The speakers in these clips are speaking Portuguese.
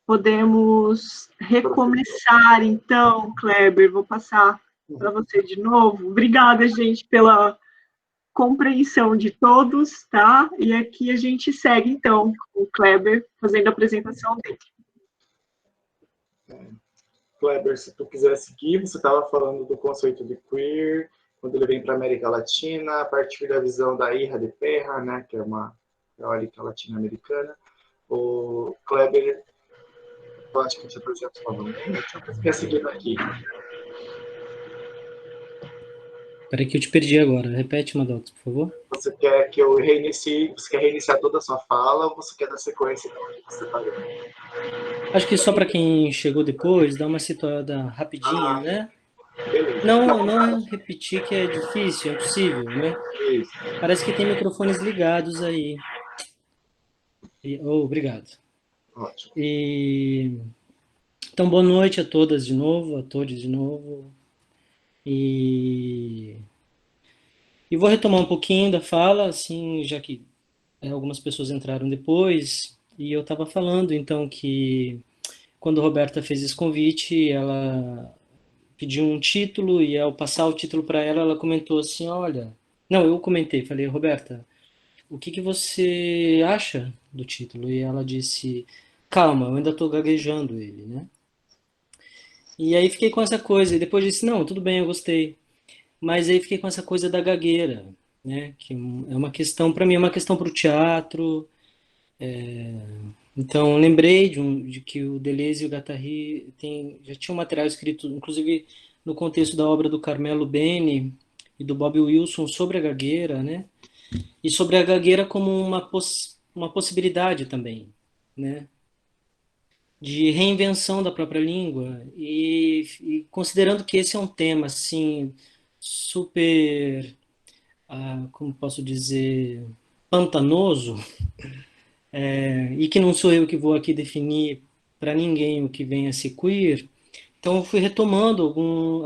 Podemos recomeçar, então, Kleber. Vou passar para você de novo. Obrigada, gente, pela compreensão de todos, tá? E aqui a gente segue, então, com o Kleber fazendo a apresentação dele. Kleber, se tu quiser seguir, você estava falando do conceito de queer, quando ele vem para a América Latina, a partir da visão da Hija de Perra, né, que é uma teórica latino-americana. O Kleber, eu acho que te apresento novamente, eu quer seguir aqui. Peraí que eu te perdi agora. Repete, Maddox, por favor. Você quer que eu reinicie, você quer reiniciar toda a sua fala ou você quer dar sequência onde você está vendo? Acho que só para quem chegou depois, dá uma situada rapidinha, né? Beleza. Não repetir que é difícil, é impossível, né? Isso. Parece que tem microfones ligados aí. Obrigado. Ótimo. Então, boa noite a todas de novo, a todos de novo. E vou retomar um pouquinho da fala, assim, já que algumas pessoas entraram depois, e eu estava falando, então, que quando a Roberta fez esse convite, ela pediu um título, e ao passar o título para ela, ela comentou assim, olha... Não, eu comentei, falei, Roberta, o que você acha do título? E ela disse, calma, eu ainda estou gaguejando ele, né? E aí fiquei com essa coisa, e depois disse, não, tudo bem, eu gostei. Mas aí fiquei com essa coisa da gagueira, né? Que é uma questão, para mim, é uma questão para o teatro. Então, lembrei de que o Deleuze e o Guattari já tinham material escrito, inclusive no contexto da obra do Carmelo Beni e do Bob Wilson sobre a gagueira, né? E sobre a gagueira como uma possibilidade também, né? De reinvenção da própria língua e considerando que esse é um tema assim super, como posso dizer, pantanoso, e que não sou eu que vou aqui definir para ninguém o que vem a ser queer, então eu fui retomando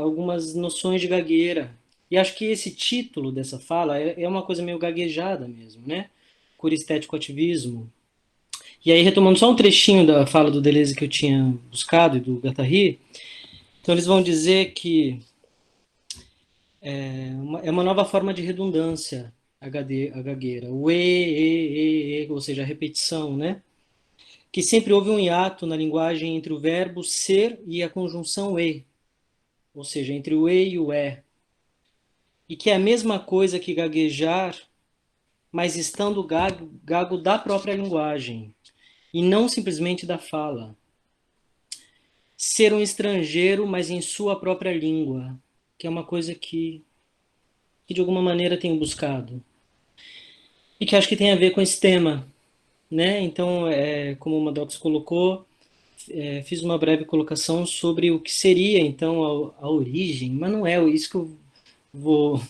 algumas noções de gagueira. E acho que esse título dessa fala é uma coisa meio gaguejada mesmo, né? Queer estético ativismo. E aí, retomando só um trechinho da fala do Deleuze que eu tinha buscado e do Guattari, então eles vão dizer que é uma nova forma de redundância a gagueira. O ou seja, a repetição, né? Que sempre houve um hiato na linguagem entre o verbo ser e a conjunção e, ou seja, entre o e o é. E que é a mesma coisa que gaguejar, mas estando gago da própria linguagem, e não simplesmente da fala. Ser um estrangeiro, mas em sua própria língua, que é uma coisa que de alguma maneira tenho buscado. E que acho que tem a ver com esse tema, né? Então, como o Maddox colocou, fiz uma breve colocação sobre o que seria, então, a origem, mas não é isso que eu vou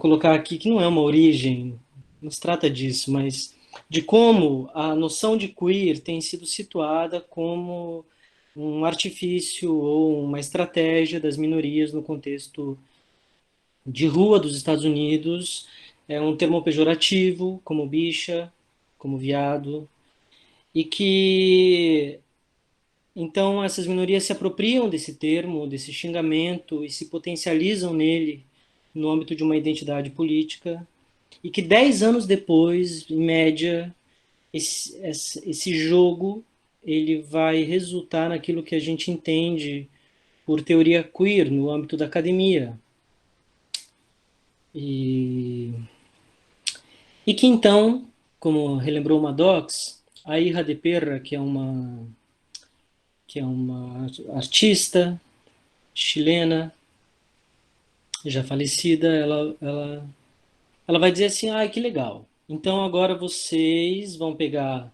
colocar aqui, que não é uma origem, não se trata disso, mas de como a noção de queer tem sido situada como um artifício ou uma estratégia das minorias no contexto de rua dos Estados Unidos, é um termo pejorativo, como bicha, como viado, e que então essas minorias se apropriam desse termo, desse xingamento e se potencializam nele no âmbito de uma identidade política, e que 10 anos depois, em média, esse jogo ele vai resultar naquilo que a gente entende por teoria queer no âmbito da academia. E que então, como relembrou Maddox, a Hija de Perra, que é uma artista chilena, já falecida, ela vai dizer assim, que legal. Então agora vocês vão pegar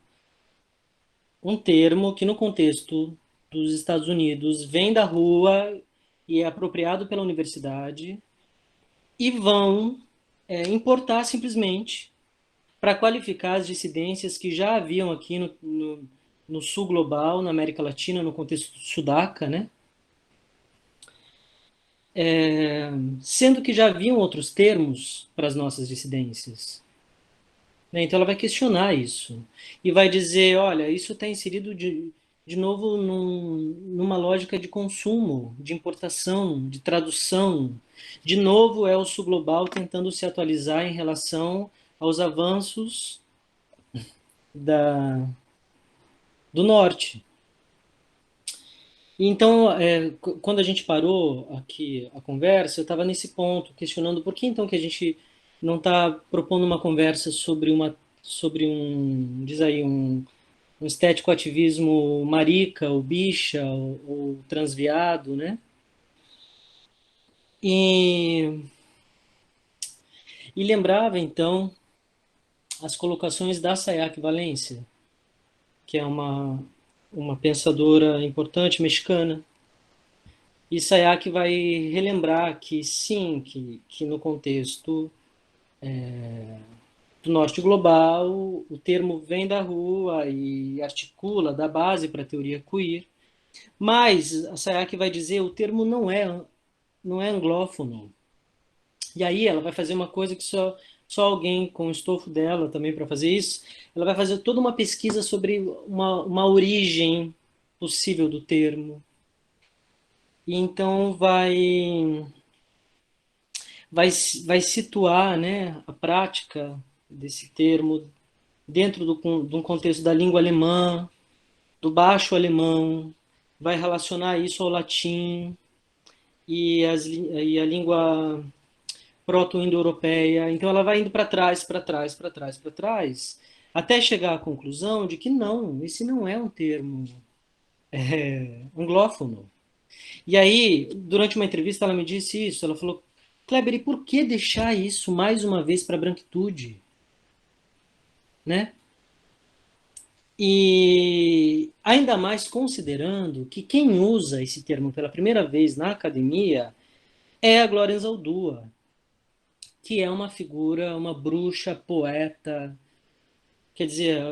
um termo que no contexto dos Estados Unidos vem da rua e é apropriado pela universidade e vão importar simplesmente para qualificar as dissidências que já haviam aqui no sul global, na América Latina, no contexto sudaca, né? Sendo que já haviam outros termos para as nossas dissidências. Né? Então ela vai questionar isso. E vai dizer, olha, isso está inserido de novo, numa lógica de consumo, de importação, de tradução. De novo, é o sul global tentando se atualizar em relação aos avanços do norte. Então, quando a gente parou aqui a conversa, eu estava nesse ponto, questionando por que então que a gente não está propondo uma conversa sobre um, diz aí, um estético ativismo marica, ou bicha, ou transviado, né? E, e lembrava, então, as colocações da Sayaka Valência, que é uma pensadora importante mexicana. E Sayaka vai relembrar que, sim, que no contexto do norte global, o termo vem da rua e articula, dá base para a teoria queer, mas a Sayaka vai dizer o termo não é anglófono. E aí ela vai fazer uma coisa que só alguém com o estofo dela também para fazer isso, ela vai fazer toda uma pesquisa sobre uma origem possível do termo. E então vai situar, né, a prática desse termo dentro de um contexto da língua alemã, do baixo alemão, vai relacionar isso ao latim e a língua proto-indo-europeia. Então ela vai indo para trás, para trás, para trás, para trás, até chegar à conclusão de que não, esse não é um termo anglófono. E aí, durante uma entrevista, ela me disse isso. Ela falou: Kleber, e por que deixar isso mais uma vez para a branquitude? Né? E ainda mais considerando que quem usa esse termo pela primeira vez na academia é a Glória Anzaldúa, que é uma figura, uma bruxa, poeta, quer dizer,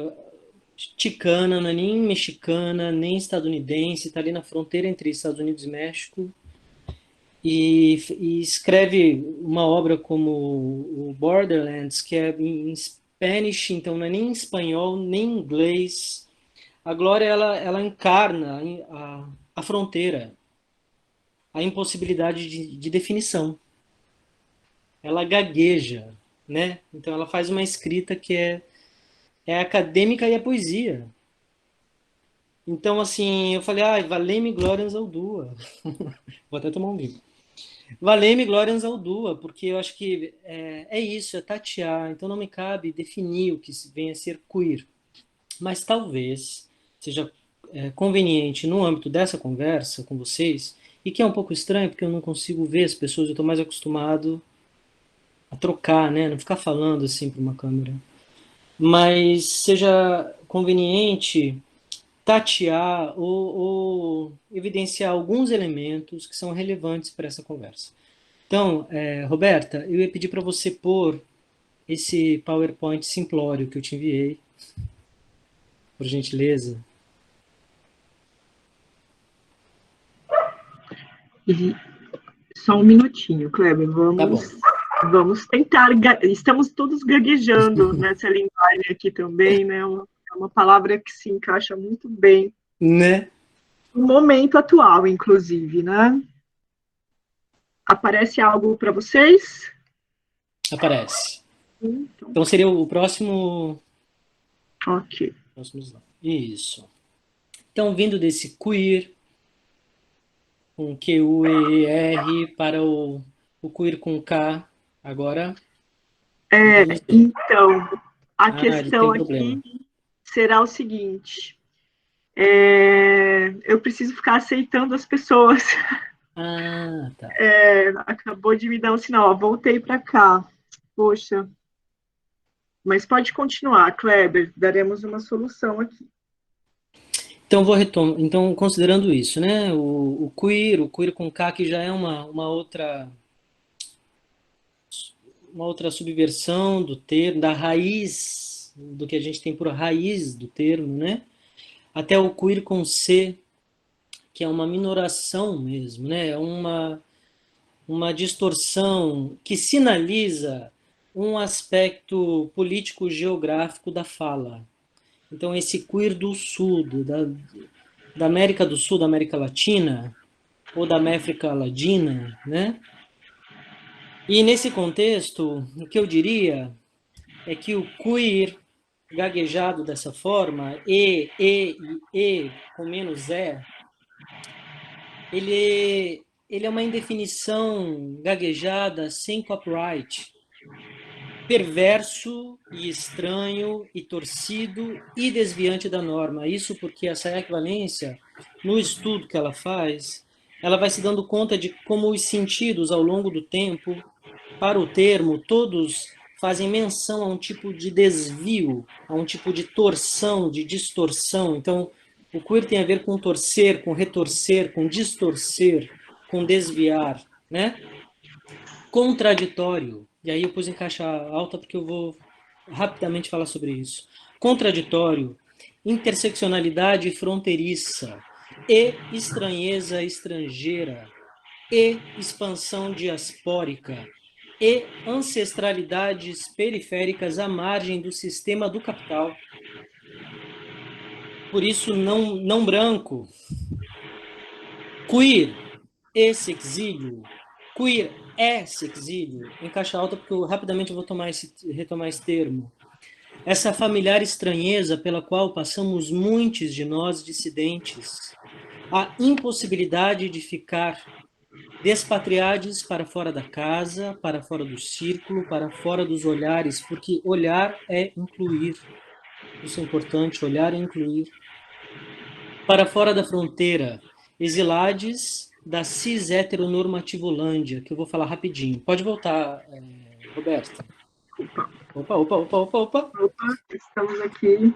ticana, não é nem mexicana, nem estadunidense, está ali na fronteira entre Estados Unidos e México, e escreve uma obra como o Borderlands, que é em Spanish, então não é nem em espanhol, nem em inglês. A Glória, ela encarna a fronteira, a impossibilidade de definição. Ela gagueja, né? Então ela faz uma escrita que é acadêmica e é poesia. Então, assim, eu falei, valei-me Glória Anzaldúa. Vou até tomar um vinho. Valei-me Glória Anzaldúa, porque eu acho que é isso, é tatear. Então não me cabe definir o que vem a ser queer. Mas talvez seja conveniente, no âmbito dessa conversa com vocês, e que é um pouco estranho, porque eu não consigo ver as pessoas, eu estou mais acostumado a trocar, né? Não ficar falando assim para uma câmera. Mas seja conveniente tatear ou evidenciar alguns elementos que são relevantes para essa conversa. Então, Roberta, eu ia pedir para você pôr esse PowerPoint simplório que eu te enviei, por gentileza. E só um minutinho, Kleber, Tá bom. vamos tentar. Estamos todos gaguejando nessa linguagem aqui também, né? É uma palavra que se encaixa muito bem Né? no momento atual, inclusive, né? Aparece algo para vocês? Aparece. Então, Então seria o próximo ok. slide. Isso. Então, vindo desse queer, com Q-U-E-E-R, para o queer com K, agora... Então, a ele tem questão um problema. aqui será o seguinte: eu preciso ficar aceitando as pessoas. Tá. Acabou de me dar um sinal, ó, voltei para cá. Poxa, mas pode continuar, Kleber, daremos uma solução aqui. Então, vou retomar. Então, considerando isso, né? O queer com K, que já é uma outra subversão do termo, da raiz, do que a gente tem por raiz do termo, né? Até o queer com C, que é uma minoração mesmo, né? É uma distorção que sinaliza um aspecto político-geográfico da fala. Então, esse queer do sul, da América do Sul, da América Latina, ou da América Latina, né? E nesse contexto, o que eu diria é que o queer gaguejado dessa forma, com menos ele é uma indefinição gaguejada sem copyright, perverso e estranho e torcido e desviante da norma. Isso porque essa equivalência, no estudo que ela faz, ela vai se dando conta de como os sentidos ao longo do tempo, para o termo, todos fazem menção a um tipo de desvio, a um tipo de torção, de distorção. Então, o queer tem a ver com torcer, com retorcer, com distorcer, com desviar, né? Contraditório. E aí eu pus em caixa alta porque eu vou rapidamente falar sobre isso. Contraditório, interseccionalidade fronteiriça e estranheza estrangeira e expansão diaspórica e ancestralidades periféricas à margem do sistema do capital. Por isso, não branco. Queer e sexílio. Queer é sexílio. Em caixa alta, porque eu rapidamente vou retomar esse termo. Essa familiar estranheza pela qual passamos muitos de nós dissidentes. A impossibilidade de ficar despatriados para fora da casa, para fora do círculo, para fora dos olhares, porque olhar é incluir. Isso é importante, olhar é incluir. Para fora da fronteira, exilades da cis-heteronormativolândia, que eu vou falar rapidinho. Pode voltar, Roberto. Opa. Estamos aqui.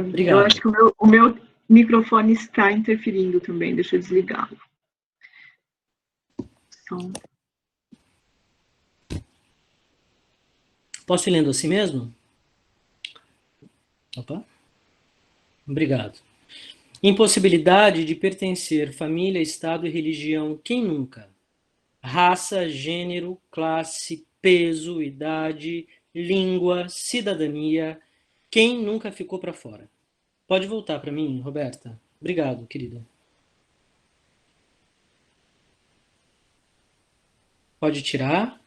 Obrigado. Eu acho que o meu microfone está interferindo também, deixa eu desligá-lo. Posso ir lendo assim mesmo? Opa. Obrigado. Impossibilidade de pertencer, família, estado e religião, quem nunca? Raça, gênero, classe, peso, idade, língua, cidadania, quem nunca ficou para fora? Pode voltar para mim, Roberta? Obrigado, querida. Pode tirar.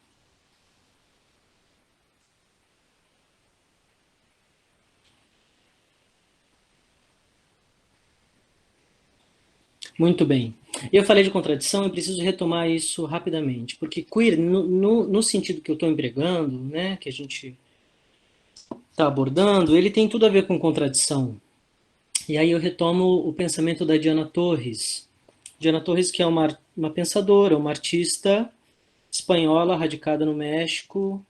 Muito bem. Eu falei de contradição, eu preciso retomar isso rapidamente, porque queer, no sentido que eu estou empregando, né, que a gente está abordando, ele tem tudo a ver com contradição. E aí eu retomo o pensamento da Diana Torres. Diana Torres, que é uma pensadora, uma artista espanhola radicada no México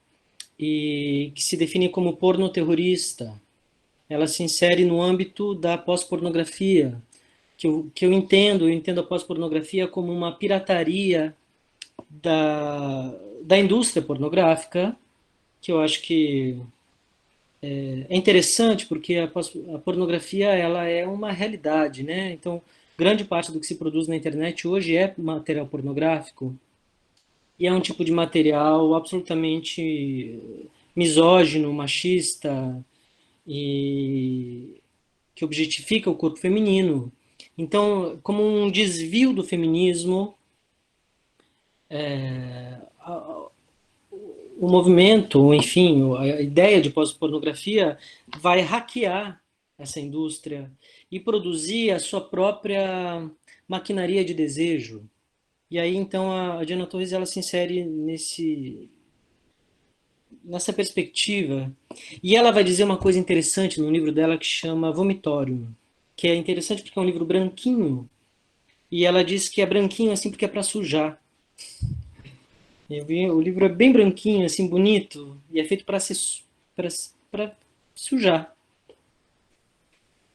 e que se define como pornoterrorista. Ela se insere no âmbito da pós-pornografia, que eu entendo a pós-pornografia como uma pirataria da indústria pornográfica, que eu acho que é interessante porque a pornografia ela é uma realidade, né? Então, grande parte do que se produz na internet hoje é material pornográfico e é um tipo de material absolutamente misógino, machista e que objetifica o corpo feminino. Então, como um desvio do feminismo, o movimento, enfim, a ideia de pós-pornografia vai hackear essa indústria e produzir a sua própria maquinaria de desejo. E aí, então, a Diana Torres ela se insere nessa perspectiva. E ela vai dizer uma coisa interessante no livro dela que chama Vomitorium, que é interessante porque é um livro branquinho, e ela diz que é branquinho assim porque é para sujar. O livro é bem branquinho, assim, bonito, e é feito para sujar.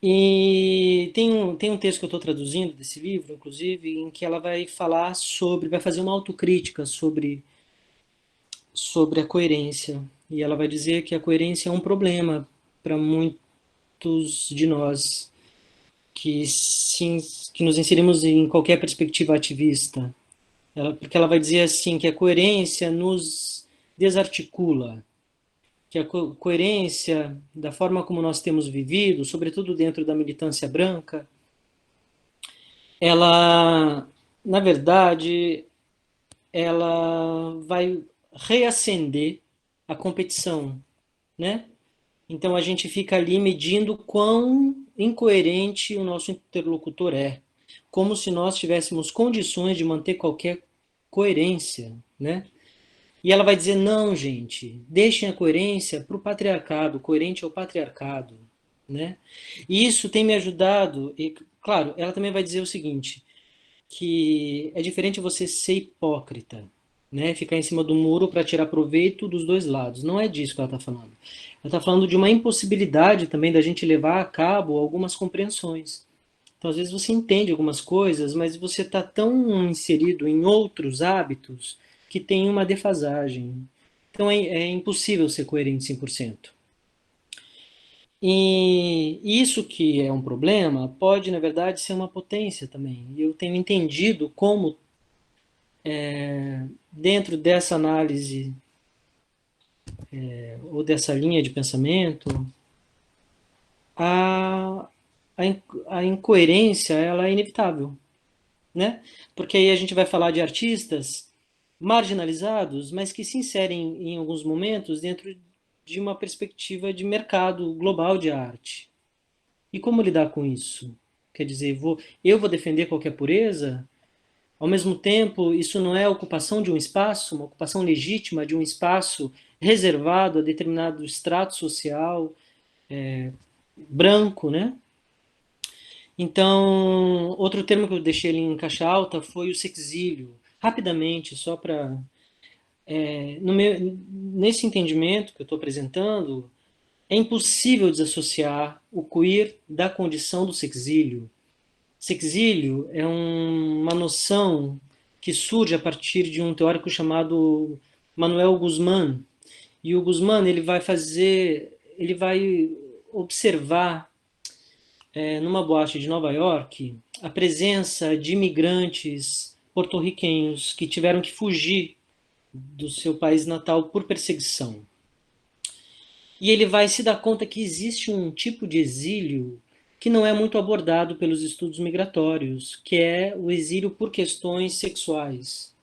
E tem um texto que eu estou traduzindo desse livro, inclusive, em que ela vai falar vai fazer uma autocrítica sobre a coerência. E ela vai dizer que a coerência é um problema para muitos de nós que nos inserimos em qualquer perspectiva ativista. Porque ela vai dizer assim que a coerência nos desarticula. que a coerência da forma como nós temos vivido, sobretudo dentro da militância branca, ela, na verdade, ela vai reacender a competição, né? Então a gente fica ali medindo quão incoerente o nosso interlocutor é, como se nós tivéssemos condições de manter qualquer coerência, né? E ela vai dizer, não, gente, deixem a coerência para o patriarcado, coerente ao patriarcado, né? E isso tem me ajudado, e claro, ela também vai dizer o seguinte, que é diferente você ser hipócrita, né? Ficar em cima do muro para tirar proveito dos dois lados. Não é disso que ela está falando. Ela está falando de uma impossibilidade também da gente levar a cabo algumas compreensões. Então, às vezes você entende algumas coisas, mas você está tão inserido em outros hábitos que tem uma defasagem. Então, é impossível ser coerente 100%. E isso que é um problema pode, na verdade, ser uma potência também. E eu tenho entendido como, dentro dessa análise, ou dessa linha de pensamento, a, a incoerência ela é inevitável, né? Porque aí a gente vai falar de artistas marginalizados, mas que se inserem em alguns momentos dentro de uma perspectiva de mercado global de arte. E como lidar com isso? Quer dizer, eu vou defender qualquer pureza? Ao mesmo tempo, isso não é a ocupação de um espaço, uma ocupação legítima de um espaço reservado a determinado extrato social, branco, né? Então, outro termo que eu deixei ali em caixa alta foi o sexílio. Rapidamente, só para... nesse entendimento que eu estou apresentando, é impossível desassociar o queer da condição do sexílio. Sexílio é uma noção que surge a partir de um teórico chamado Manuel Guzmán. E o Guzmán ele vai observar numa boate de Nova York a presença de imigrantes porto-riquenhos que tiveram que fugir do seu país natal por perseguição. E ele vai se dar conta que existe um tipo de exílio que não é muito abordado pelos estudos migratórios, que é o exílio por questões sexuais.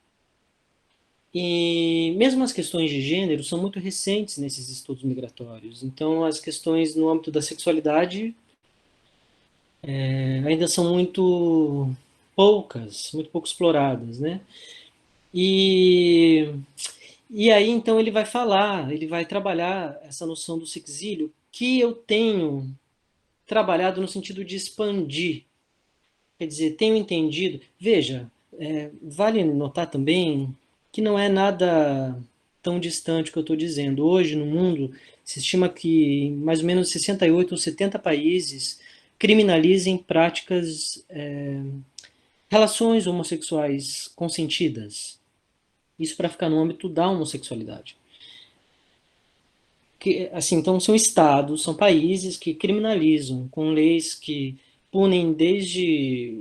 E mesmo as questões de gênero são muito recentes nesses estudos migratórios. Então, as questões no âmbito da sexualidade ainda são muito pouco exploradas, né? E aí, então, ele vai trabalhar essa noção do sexílio que eu tenho trabalhado no sentido de expandir. Quer dizer, tenho entendido... Veja, vale notar também que não é nada tão distante o que eu estou dizendo. Hoje, no mundo, se estima que mais ou menos 68 ou 70 países criminalizem práticas, relações homossexuais consentidas. Isso para ficar no âmbito da homossexualidade. Assim, então são estados, são países que criminalizam com leis que punem desde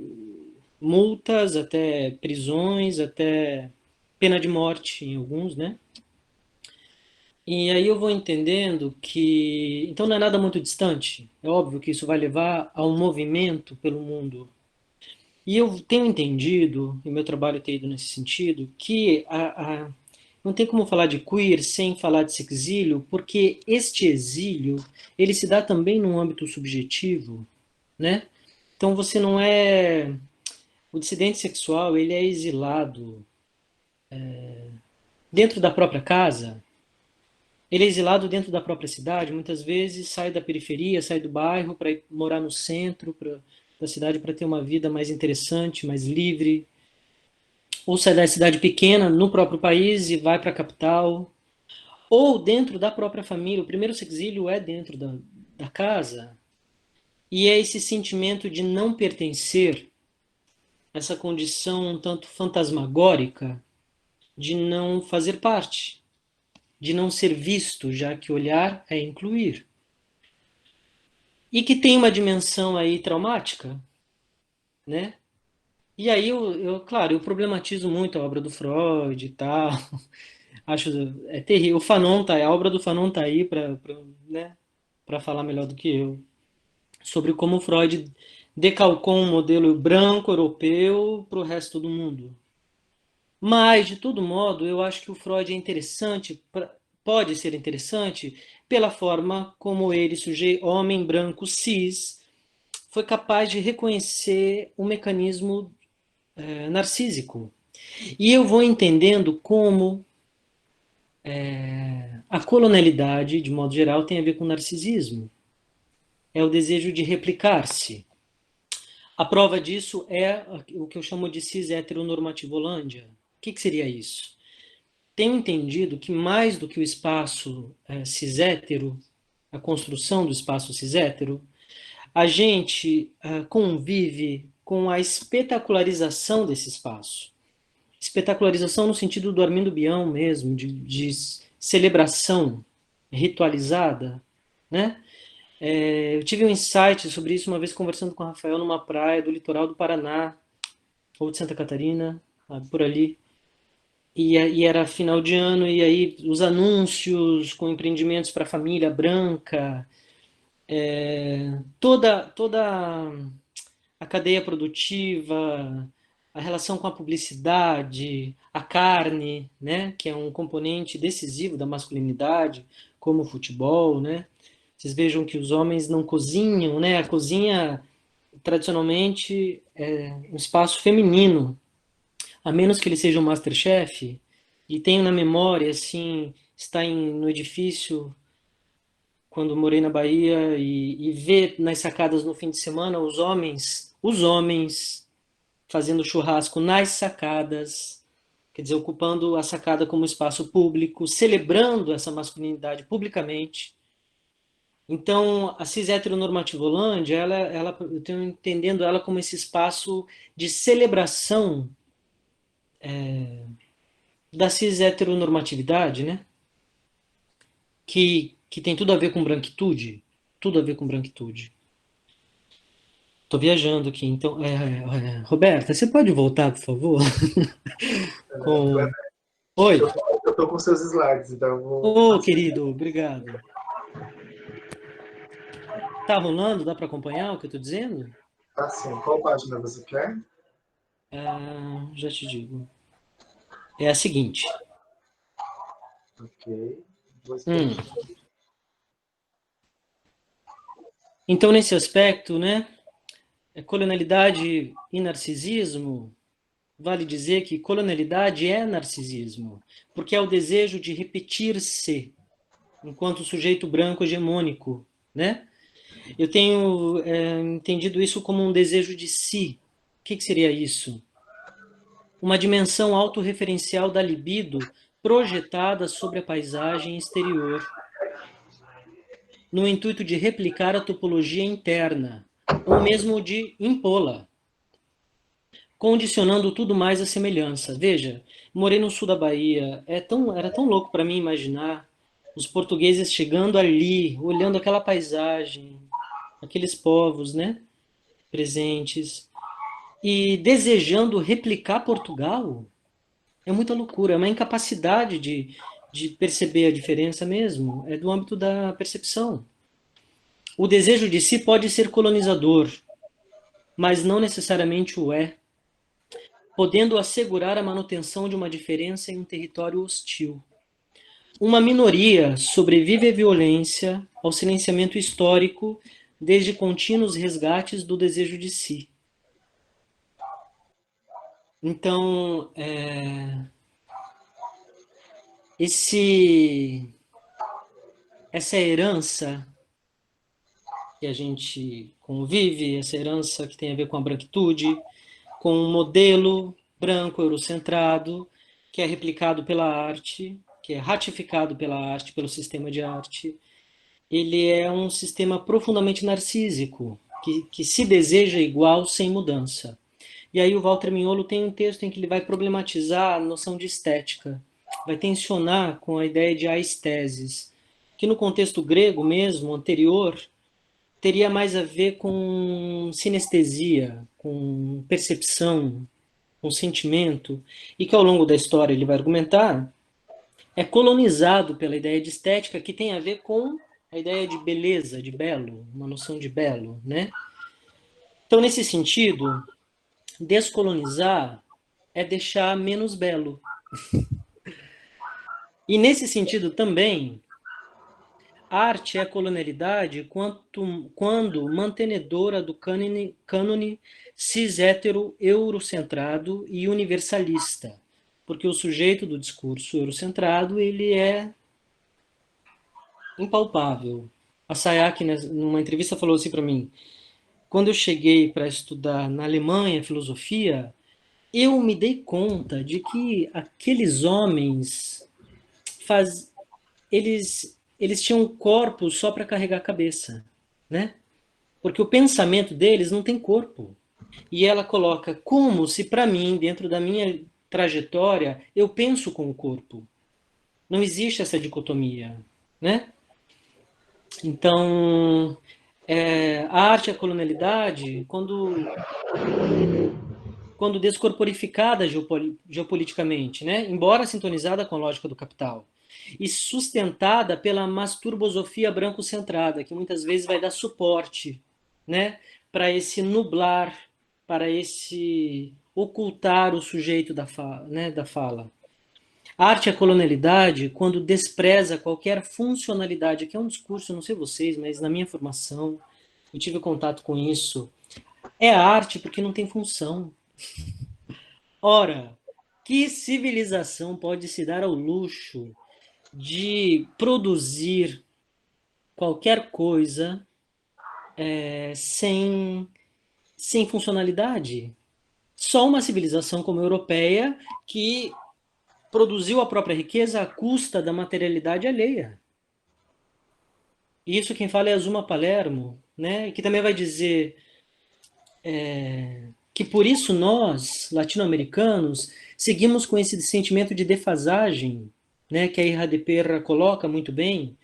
multas até prisões, até pena de morte em alguns, né? E aí eu vou entendendo que... Então não é nada muito distante. É óbvio que isso vai levar a um movimento pelo mundo. E eu tenho entendido, e meu trabalho tem ido nesse sentido, que não tem como falar de queer sem falar de sexílio, porque este exílio, ele se dá também num âmbito subjetivo, né? Então você não é... O dissidente sexual, ele é exilado dentro da própria casa, ele é exilado dentro da própria cidade, muitas vezes sai da periferia, sai do bairro para ir morar no centro da cidade para ter uma vida mais interessante, mais livre, ou sai da cidade pequena no próprio país e vai para a capital, ou dentro da própria família. O primeiro exílio é dentro da casa, e é esse sentimento de não pertencer, essa condição um tanto fantasmagórica de não fazer parte, de não ser visto, já que olhar é incluir. E que tem uma dimensão aí traumática, né? E aí, claro, eu problematizo muito a obra do Freud e tal, Acho é terrível. O Fanon tá, a obra do Fanon tá aí para, né, para falar melhor do que eu sobre como Freud decalcou um modelo branco europeu para o resto do mundo. Mas, de todo modo, eu acho que o Freud é interessante, pode ser interessante, pela forma como ele, sujeito, homem branco cis, foi capaz de reconhecer o mecanismo narcísico. E eu vou entendendo como a colonialidade, de modo geral, tem a ver com narcisismo. É o desejo de replicar-se. A prova disso é o que eu chamo de cis-heteronormativolândia. O que seria isso? Tenho entendido que mais do que o espaço cis-hétero, a construção do espaço cis-hétero, a gente convive com a espetacularização desse espaço. Espetacularização no sentido do Armindo Bião mesmo, de celebração ritualizada, né? Eu tive um insight sobre isso uma vez conversando com o Rafael numa praia do litoral do Paraná, ou de Santa Catarina, por ali. E era final de ano, e aí os anúncios com empreendimentos para a família branca, toda a cadeia produtiva, a relação com a publicidade, a carne, né, que é um componente decisivo da masculinidade, como o futebol, né? Vocês vejam que os homens não cozinham, né? A cozinha tradicionalmente é um espaço feminino, a menos que ele seja um MasterChef. E tenho na memória, assim, estar no edifício quando morei na Bahia e ver nas sacadas no fim de semana os homens fazendo churrasco nas sacadas, quer dizer, ocupando a sacada como espaço público, celebrando essa masculinidade publicamente. Então, a cis-heteronormativolândia, eu tenho entendendo ela como esse espaço de celebração da cis-heteronormatividade, né? Que tem tudo a ver com branquitude, tudo a ver com branquitude. Tô viajando aqui, então, Roberta, você pode voltar, por favor? Oi. Eu tô com seus slides, então eu vou... Ô, querido, obrigado. Tá rolando? Dá para acompanhar o que eu tô dizendo? Tá sim. Qual página você quer? Já te digo. É a seguinte. Ok. Então, nesse aspecto, né, colonialidade e narcisismo, vale dizer que colonialidade é narcisismo, porque é o desejo de repetir-se enquanto sujeito branco hegemônico, né? Eu tenho entendido isso como um desejo de si. O que seria isso? Uma dimensão autorreferencial da libido projetada sobre a paisagem exterior, no intuito de replicar a topologia interna, ou mesmo de impô-la, condicionando tudo mais à semelhança. Veja, morei no sul da Bahia, era tão louco para mim imaginar os portugueses chegando ali, olhando aquela paisagem, aqueles povos, né, presentes, e desejando replicar Portugal. É muita loucura, é uma incapacidade de perceber a diferença mesmo, é do âmbito da percepção. O desejo de si pode ser colonizador, mas não necessariamente o é, podendo assegurar a manutenção de uma diferença em um território hostil. Uma minoria sobrevive à violência, ao silenciamento histórico, desde contínuos resgates do desejo de si. Então, essa herança que a gente convive, essa herança que tem a ver com a branquitude, com um modelo branco eurocentrado, que é replicado pela arte, que é ratificado pela arte, pelo sistema de arte, ele é um sistema profundamente narcísico, que se deseja igual sem mudança. E aí o Walter Mignolo tem um texto em que ele vai problematizar a noção de estética, vai tensionar com a ideia de aesthesis, que no contexto grego mesmo, anterior, teria mais a ver com sinestesia, com percepção, com sentimento, e que ao longo da história ele vai argumentar é colonizado pela ideia de estética, que tem a ver com a ideia de beleza, de belo, uma noção de belo, né? Então, nesse sentido, descolonizar é deixar menos belo. E nesse sentido também, arte é colonialidade quando mantenedora do cânone cis-hétero eurocentrado e universalista. Porque o sujeito do discurso eurocentrado, ele é impalpável. A Sayaka, numa entrevista, falou assim para mim: quando eu cheguei para estudar na Alemanha filosofia, eu me dei conta de que aqueles homens eles tinham corpos só para carregar a cabeça, né? Porque o pensamento deles não tem corpo. E ela coloca como se para mim, dentro da minha trajetória, eu penso com o corpo. Não existe essa dicotomia, né? Então, a arte e a colonialidade, quando descorporificada geopoliticamente, né? Embora sintonizada com a lógica do capital, e sustentada pela masturbosofia branco-centrada, que muitas vezes vai dar suporte, né? Para esse nublar, para esse ocultar o sujeito da fala. Arte é colonialidade quando despreza qualquer funcionalidade, que é um discurso, não sei vocês, mas na minha formação, eu tive contato com isso. É arte porque não tem função. Ora, que civilização pode se dar ao luxo de produzir qualquer coisa sem funcionalidade? Só uma civilização como a europeia que produziu a própria riqueza à custa da materialidade alheia. Isso quem fala é Azuma Palermo, né? Que também vai dizer que por isso nós, latino-americanos, seguimos com esse sentimento de defasagem, né? Que a Irra de Perra coloca muito bem,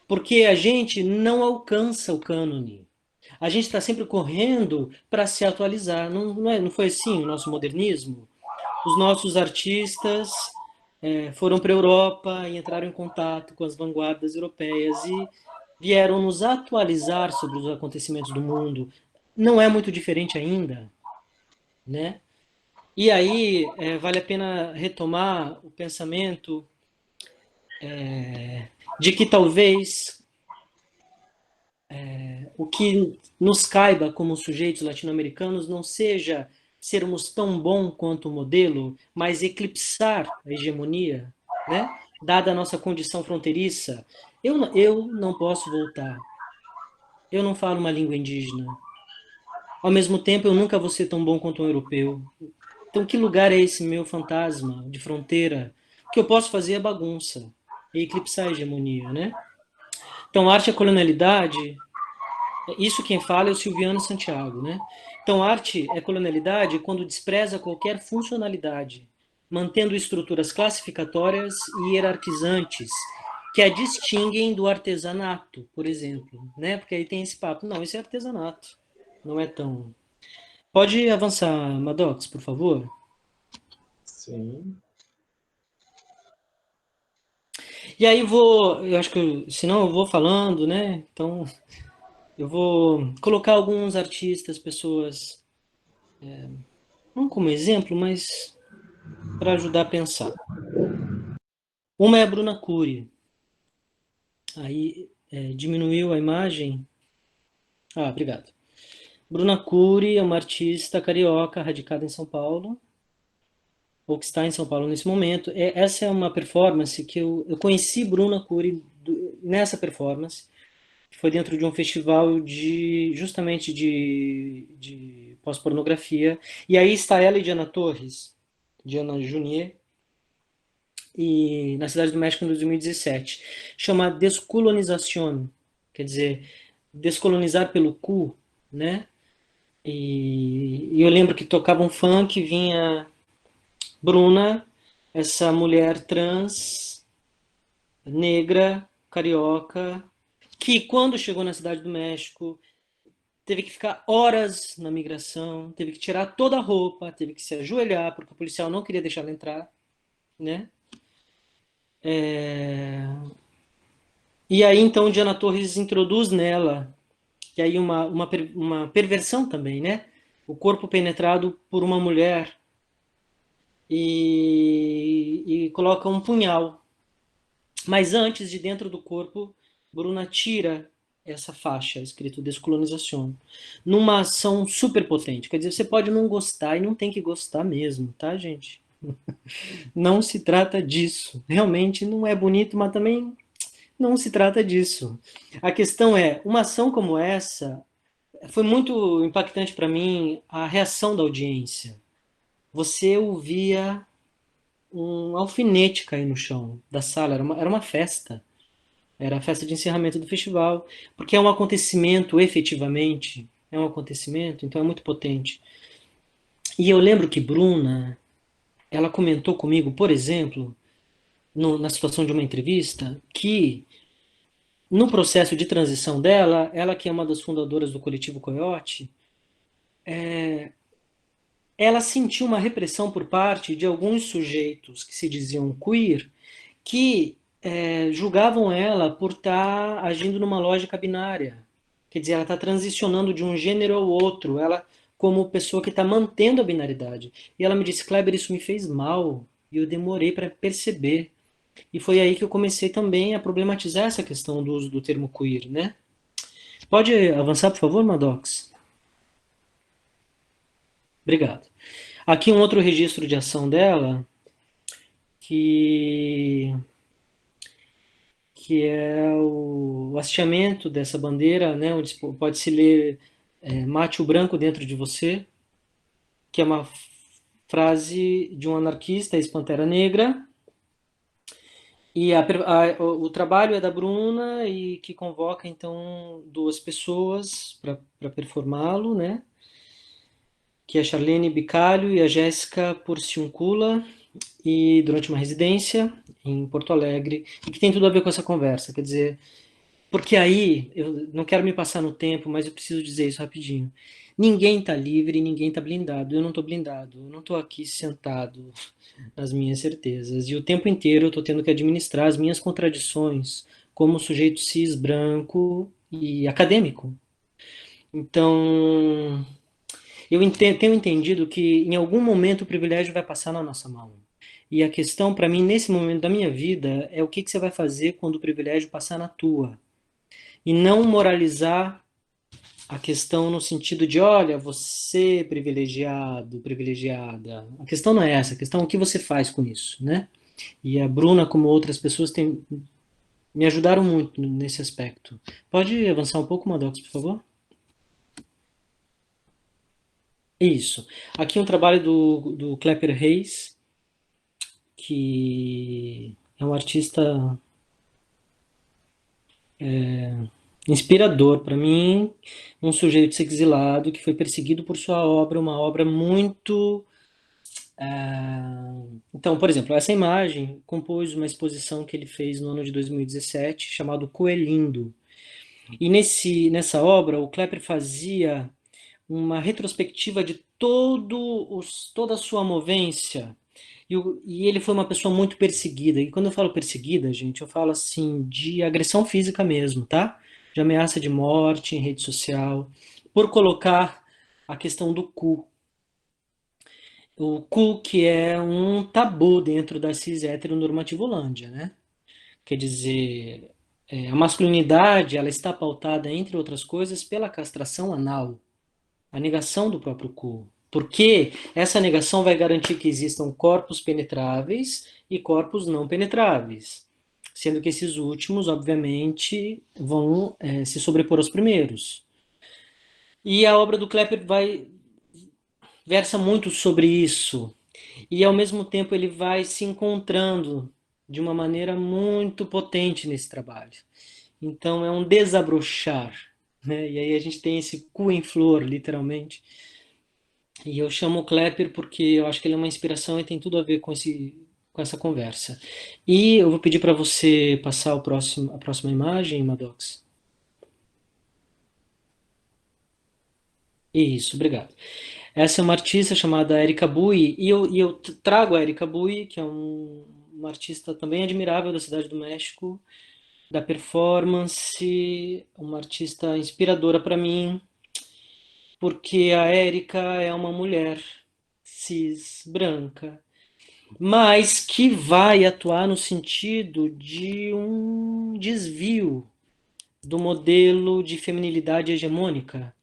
porque a gente não alcança o cânone. A gente está sempre correndo para se atualizar. Não foi assim o nosso modernismo? Os nossos artistas foram para a Europa e entraram em contato com as vanguardas europeias e vieram nos atualizar sobre os acontecimentos do mundo. Não é muito diferente ainda, né? E aí vale a pena retomar o pensamento de que talvez o que nos caiba como sujeitos latino-americanos não seja sermos tão bom quanto o modelo, mas eclipsar a hegemonia, né? Dada a nossa condição fronteiriça. Eu não posso voltar. Eu não falo uma língua indígena. Ao mesmo tempo, eu nunca vou ser tão bom quanto um europeu. Então, que lugar é esse meu fantasma de fronteira? O que eu posso fazer é bagunça e eclipsar a hegemonia, né? Então, arte e colonialidade, isso quem fala é o Silviano Santiago, né? Então, arte é colonialidade quando despreza qualquer funcionalidade, mantendo estruturas classificatórias e hierarquizantes que a distinguem do artesanato, por exemplo, né? Porque aí tem esse papo, não, isso é artesanato, não é tão... Pode avançar, Maddox, por favor? Sim. E aí eu acho que, senão eu vou falando, né? Então, eu vou colocar alguns artistas, pessoas, não como exemplo, mas para ajudar a pensar. Uma é a Bruna Cury. Aí diminuiu a imagem. Ah, obrigado. Bruna Cury é uma artista carioca radicada em São Paulo, ou que está em São Paulo nesse momento. Essa é uma performance que eu conheci Bruna Cury nessa performance, que foi dentro de um festival justamente de pós-pornografia. E aí está ela e Diana Torres, Diana Junier, e na Cidade do México em 2017. Chama Descolonización, quer dizer, descolonizar pelo cu, né? E eu lembro que tocava um funk, vinha Bruna, essa mulher trans, negra, carioca, que quando chegou na Cidade do México teve que ficar horas na migração, teve que tirar toda a roupa, teve que se ajoelhar porque o policial não queria deixar ela entrar, né? E aí, então, Diana Torres introduz nela, e aí uma perversão também, né? O corpo penetrado por uma mulher e coloca um punhal. Mas antes, de dentro do corpo, Bruna tira essa faixa, escrito Descolonização, numa ação super potente. Quer dizer, você pode não gostar e não tem que gostar mesmo, tá, gente? Não se trata disso. Realmente não é bonito, mas também não se trata disso. A questão é, uma ação como essa foi muito impactante para mim a reação da audiência. Você ouvia um alfinete cair no chão da sala, era uma festa. Era a festa de encerramento do festival, porque é um acontecimento, efetivamente, é um acontecimento, então é muito potente. E eu lembro que Bruna, ela comentou comigo, por exemplo, na situação de uma entrevista, que no processo de transição dela, ela que é uma das fundadoras do coletivo Coyote, ela sentiu uma repressão por parte de alguns sujeitos que se diziam queer, que julgavam ela por estar agindo numa lógica binária. Quer dizer, ela está transicionando de um gênero ao outro, ela como pessoa que está mantendo a binaridade. E ela me disse, Kleber, isso me fez mal, e eu demorei para perceber. E foi aí que eu comecei também a problematizar essa questão do uso do termo queer, né? Pode avançar, por favor, Maddox? Obrigado. Aqui um outro registro de ação dela, que é o hasteamento dessa bandeira, né, onde pode se ler mate o branco dentro de você, que é uma frase de um anarquista, ex-Pantera Negra, e o trabalho é da Bruna, e que convoca, então, duas pessoas para performá-lo, né, que é a Charlene Bicalho e a Jéssica Porciuncula, e durante uma residência em Porto Alegre, e que tem tudo a ver com essa conversa, quer dizer, porque aí, eu não quero me passar no tempo, mas eu preciso dizer isso rapidinho. Ninguém está livre, ninguém está blindado. Eu não estou blindado. Eu não estou aqui sentado nas minhas certezas. E o tempo inteiro eu estou tendo que administrar as minhas contradições como sujeito cis, branco e acadêmico. Então, tenho entendido que em algum momento o privilégio vai passar na nossa mão. E a questão para mim, nesse momento da minha vida, é o que você vai fazer quando o privilégio passar na tua. E não moralizar a questão no sentido de, olha, você privilegiado, privilegiada. A questão não é essa, a questão é o que você faz com isso, né? E a Bruna, como outras pessoas, me ajudaram muito nesse aspecto. Pode avançar um pouco, Maddox, por favor? Isso. Aqui um trabalho do Klepper Reis, que é um artista inspirador para mim, um sujeito exilado que foi perseguido por sua obra, uma obra muito... Então, por exemplo, essa imagem compôs uma exposição que ele fez no ano de 2017, chamado Coelindo. E nessa obra, o Klepper fazia uma retrospectiva de toda a sua movência. E ele foi uma pessoa muito perseguida. E quando eu falo perseguida, gente, eu falo assim de agressão física mesmo, tá? De ameaça de morte em rede social, por colocar a questão do cu. O cu, que é um tabu dentro da cis heteronormativolândia, né? Quer dizer, a masculinidade, ela está pautada, entre outras coisas, pela castração anal, a negação do próprio cu. Porque essa negação vai garantir que existam corpos penetráveis e corpos não penetráveis, sendo que esses últimos, obviamente, vão se sobrepor aos primeiros. E a obra do Klepper versa muito sobre isso, e ao mesmo tempo ele vai se encontrando de uma maneira muito potente nesse trabalho. Então é um desabrochar, né? E aí a gente tem esse cu em flor, literalmente. E eu chamo o Klepper porque eu acho que ele é uma inspiração e tem tudo a ver com essa conversa. E eu vou pedir para você passar a próxima imagem, Maddox. Isso, obrigado. Essa é uma artista chamada Erika Bui, e eu trago a Erika Bui, que é uma artista também admirável da Cidade do México, da performance, uma artista inspiradora para mim, porque a Érica é uma mulher cis, branca, mas que vai atuar no sentido de um desvio do modelo de feminilidade hegemônica.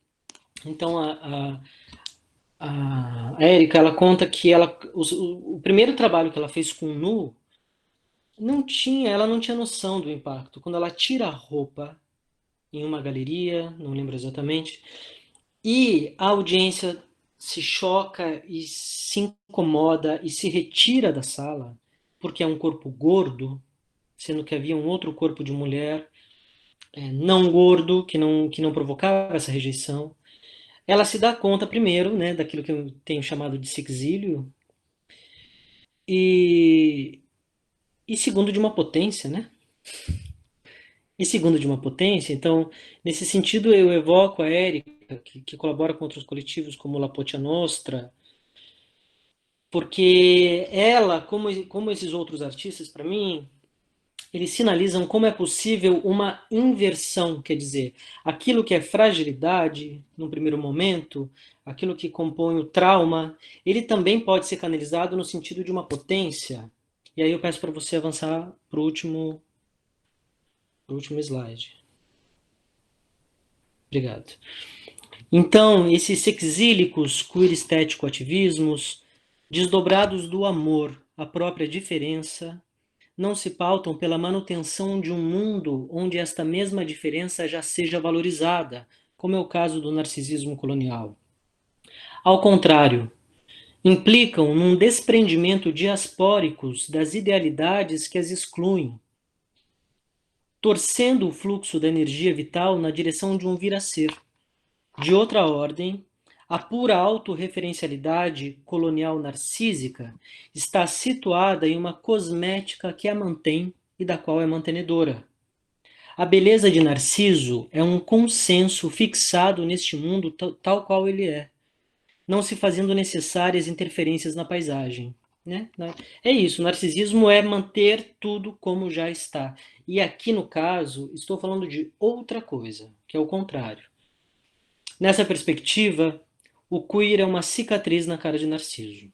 Então, a Érica, ela conta que o primeiro trabalho que ela fez com nu, ela não tinha noção do impacto. Quando ela tira a roupa em uma galeria, não lembro exatamente, e a audiência se choca e se incomoda e se retira da sala, porque é um corpo gordo, sendo que havia um outro corpo de mulher não gordo, que não provocava essa rejeição. Ela se dá conta, primeiro, né, daquilo que eu tenho chamado de sexílio, e, e segundo, de uma potência, né? E segundo, de uma potência. Então, nesse sentido, eu evoco a Érica, que colabora com outros coletivos como La Potia Nostra, porque ela, como esses outros artistas, para mim, eles sinalizam como é possível uma inversão, quer dizer, aquilo que é fragilidade, no primeiro momento, aquilo que compõe o trauma, ele também pode ser canalizado no sentido de uma potência. E aí eu peço para você avançar para o último slide. Obrigado. Então, esses sexílicos queer estético ativismos, desdobrados do amor, a própria diferença, não se pautam pela manutenção de um mundo onde esta mesma diferença já seja valorizada, como é o caso do narcisismo colonial. Ao contrário, implicam num desprendimento diaspóricos das idealidades que as excluem, torcendo o fluxo da energia vital na direção de um vir a ser. De outra ordem, a pura autorreferencialidade colonial narcísica está situada em uma cosmética que a mantém e da qual é mantenedora. A beleza de Narciso é um consenso fixado neste mundo tal qual ele é, não se fazendo necessárias interferências na paisagem. Né? É isso, o narcisismo é manter tudo como já está. E aqui, no caso, estou falando de outra coisa, que é o contrário. Nessa perspectiva, o queer é uma cicatriz na cara de Narciso.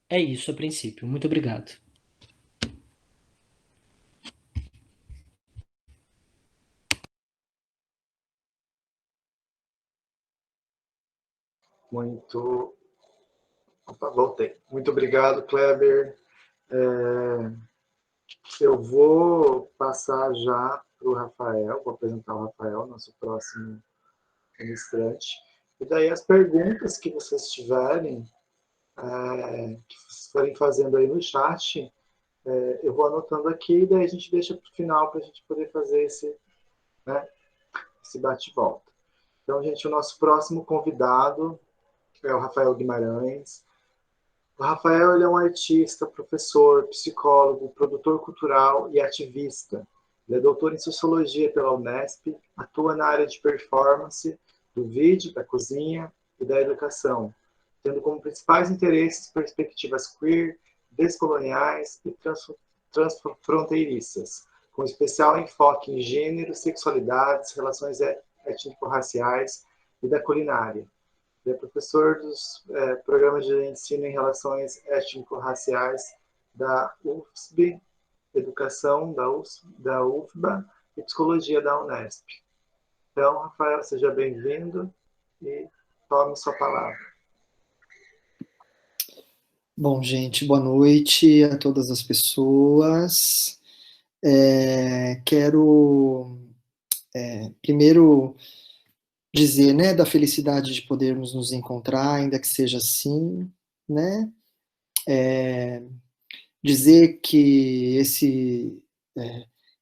É isso a princípio. Muito obrigado. Muito... Opa, voltei. Muito obrigado, Kleber. Eu vou passar já para o Rafael, vou apresentar o Rafael, nosso próximo ministrante. E daí as perguntas que vocês tiverem, que vocês forem fazendo aí no chat, eu vou anotando aqui e daí a gente deixa para o final para a gente poder fazer esse bate-volta. Então, gente, o nosso próximo convidado é o Rafael Guimarães. O Rafael ele é um artista, professor, psicólogo, produtor cultural e ativista. Ele é doutor em Sociologia pela Unesp, atua na área de performance, do vídeo, da cozinha e da educação, tendo como principais interesses perspectivas queer, descoloniais e transfronteiriças, com especial enfoque em gênero, sexualidades, relações étnico-raciais e da culinária. Ele é professor dos programas de ensino em relações étnico-raciais da UFSB, Educação da UFBA e Psicologia da Unesp. Então, Rafael, seja bem-vindo e tome sua palavra. Bom, gente, boa noite a todas as pessoas. Quero primeiro dizer, né, da felicidade de podermos nos encontrar, ainda que seja assim, né? Dizer que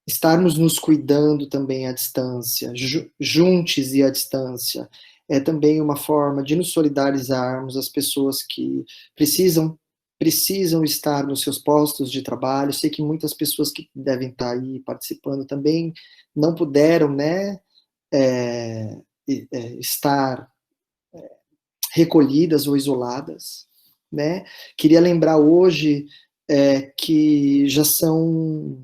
estarmos nos cuidando também à distância, juntos e à distância, é também uma forma de nos solidarizarmos as pessoas que precisam estar nos seus postos de trabalho. Sei que muitas pessoas que devem estar aí participando também não puderam, né, estar recolhidas ou isoladas, né? Queria lembrar hoje que já são,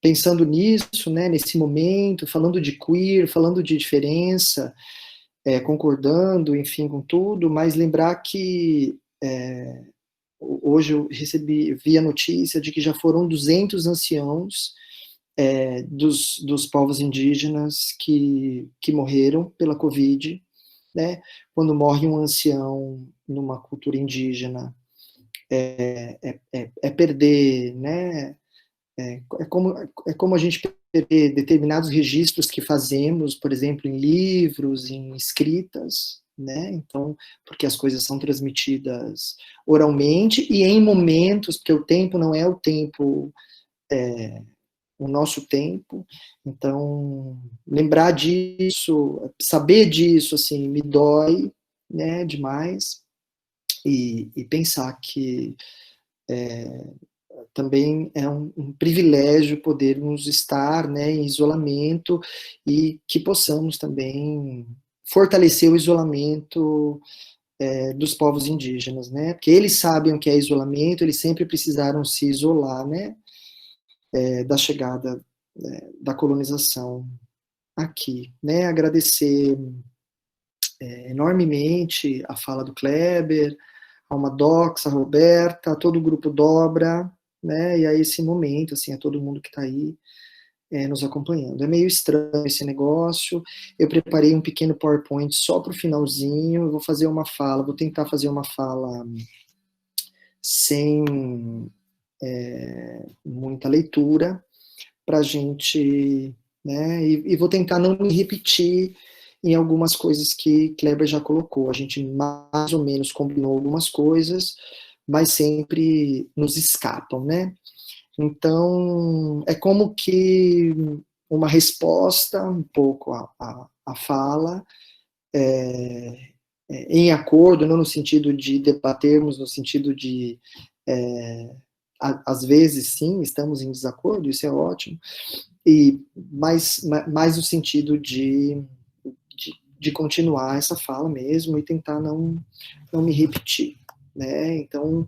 pensando nisso, né, nesse momento, falando de queer, falando de diferença, concordando, enfim, com tudo, mas lembrar que hoje eu vi a notícia de que já foram 200 anciãos dos povos indígenas que morreram pela Covid, né? Quando morre um ancião numa cultura indígena, perder, né? É como a gente perder determinados registros que fazemos, por exemplo, em livros, em escritas, né? Então, porque as coisas são transmitidas oralmente e em momentos, porque o tempo não é o tempo, o nosso tempo. Então, lembrar disso, saber disso, assim, me dói, né, demais, e pensar que também é um privilégio podermos estar, né, em isolamento e que possamos também fortalecer o isolamento dos povos indígenas, né, porque eles sabem o que é isolamento, eles sempre precisaram se isolar, né, da chegada da colonização aqui, né, agradecer enormemente a fala do Kleber, a Alma Dox, a Roberta, a todo o grupo Dobra, né, e a esse momento, assim, a todo mundo que está aí nos acompanhando. É meio estranho esse negócio, eu preparei um pequeno PowerPoint só para o finalzinho, eu vou fazer uma fala, vou tentar fazer uma fala sem muita leitura, para a gente, né, e vou tentar não me repetir em algumas coisas que Kleber já colocou. A gente mais ou menos combinou algumas coisas, mas sempre nos escapam, né? Então, é como que uma resposta um pouco à fala, em acordo, não no sentido de debatermos, no sentido de, às vezes, sim, estamos em desacordo, isso é ótimo, e mais no sentido de continuar essa fala mesmo e tentar não me repetir, né? Então,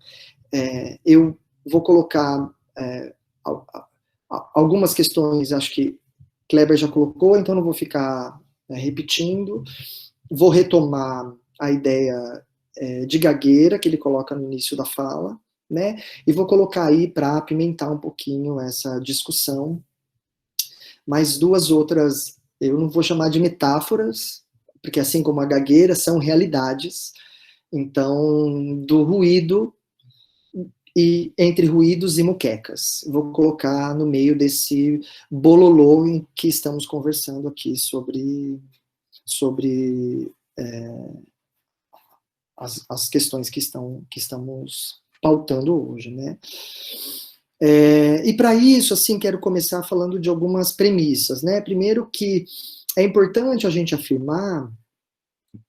eu vou colocar algumas questões, acho que Kleber já colocou, então não vou ficar repetindo. Vou retomar a ideia de gagueira que ele coloca no início da fala, né? E vou colocar aí para apimentar um pouquinho essa discussão. Mais duas outras, eu não vou chamar de metáforas, porque assim como a gagueira, são realidades. Então, do ruído e entre ruídos e muquecas. Vou colocar no meio desse bololô em que estamos conversando aqui sobre as questões que estamos pautando hoje, né? E para isso, assim, quero começar falando de algumas premissas, né? Primeiro que é importante a gente afirmar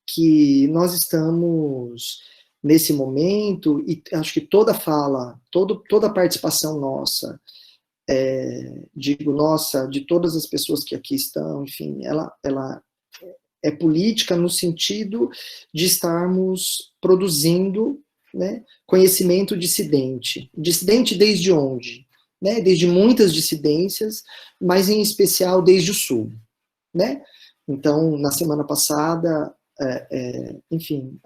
que nós estamos nesse momento, e acho que toda fala, toda participação nossa, digo nossa, de todas as pessoas que aqui estão, enfim, ela é política no sentido de estarmos produzindo, né, conhecimento dissidente. Dissidente desde onde? Né? Desde muitas dissidências, mas em especial desde o Sul. Né? Então, na semana passada, enfim,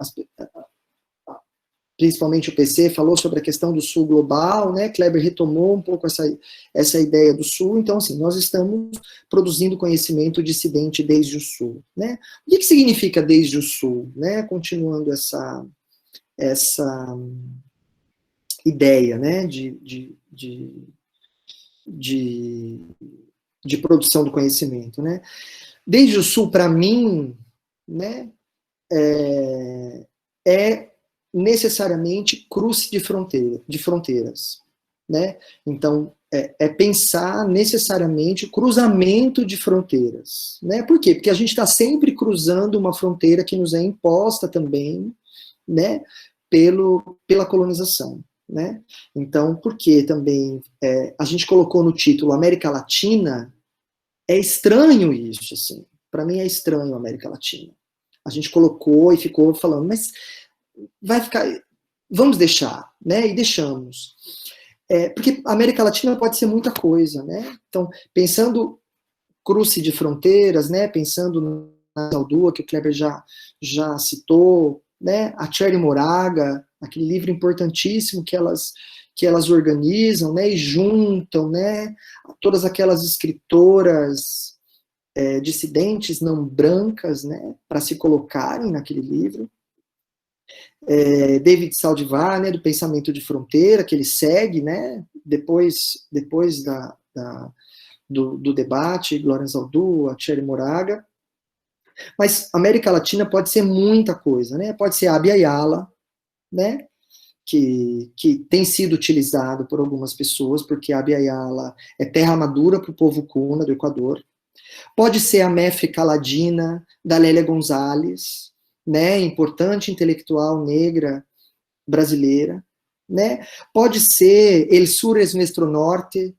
principalmente o PC falou sobre a questão do Sul global, né? Kleber retomou um pouco essa ideia do Sul. Então, assim, nós estamos produzindo conhecimento dissidente desde o Sul, né? O que significa desde o Sul, né? Continuando essa ideia, né? De produção do conhecimento, né? Desde o Sul, para mim, né? É necessariamente cruce de fronteiras, né? Então, pensar necessariamente cruzamento de fronteiras, né? Por quê? Porque a gente está sempre cruzando uma fronteira que nos é imposta também, né? Pela colonização, né? Então, porque também a gente colocou no título América Latina, é estranho isso, assim. Para mim é estranho a América Latina. A gente colocou e ficou falando, mas vai ficar, vamos deixar, né? E deixamos. Porque a América Latina pode ser muita coisa, né? Então, pensando cruce de fronteiras, né? Pensando na Aldua, que o Kleber já citou, né? A Cherry Moraga, aquele livro importantíssimo que elas organizam, né? E juntam, né? Todas aquelas escritoras dissidentes não brancas, né? Para se colocarem naquele livro. David Saldivar, né, do Pensamento de Fronteira, que ele segue, né, depois do debate, Glória Zaldúa, Cherry Moraga. Mas América Latina pode ser muita coisa, né? Pode ser Abya Yala, né, que tem sido utilizado por algumas pessoas, porque Abya Yala é terra madura para o povo Kuna do Equador. Pode ser a Méfrica Ladina, da Lélia Gonzalez, né, importante intelectual negra brasileira, né? Pode ser El Sur es Nuestro Norte,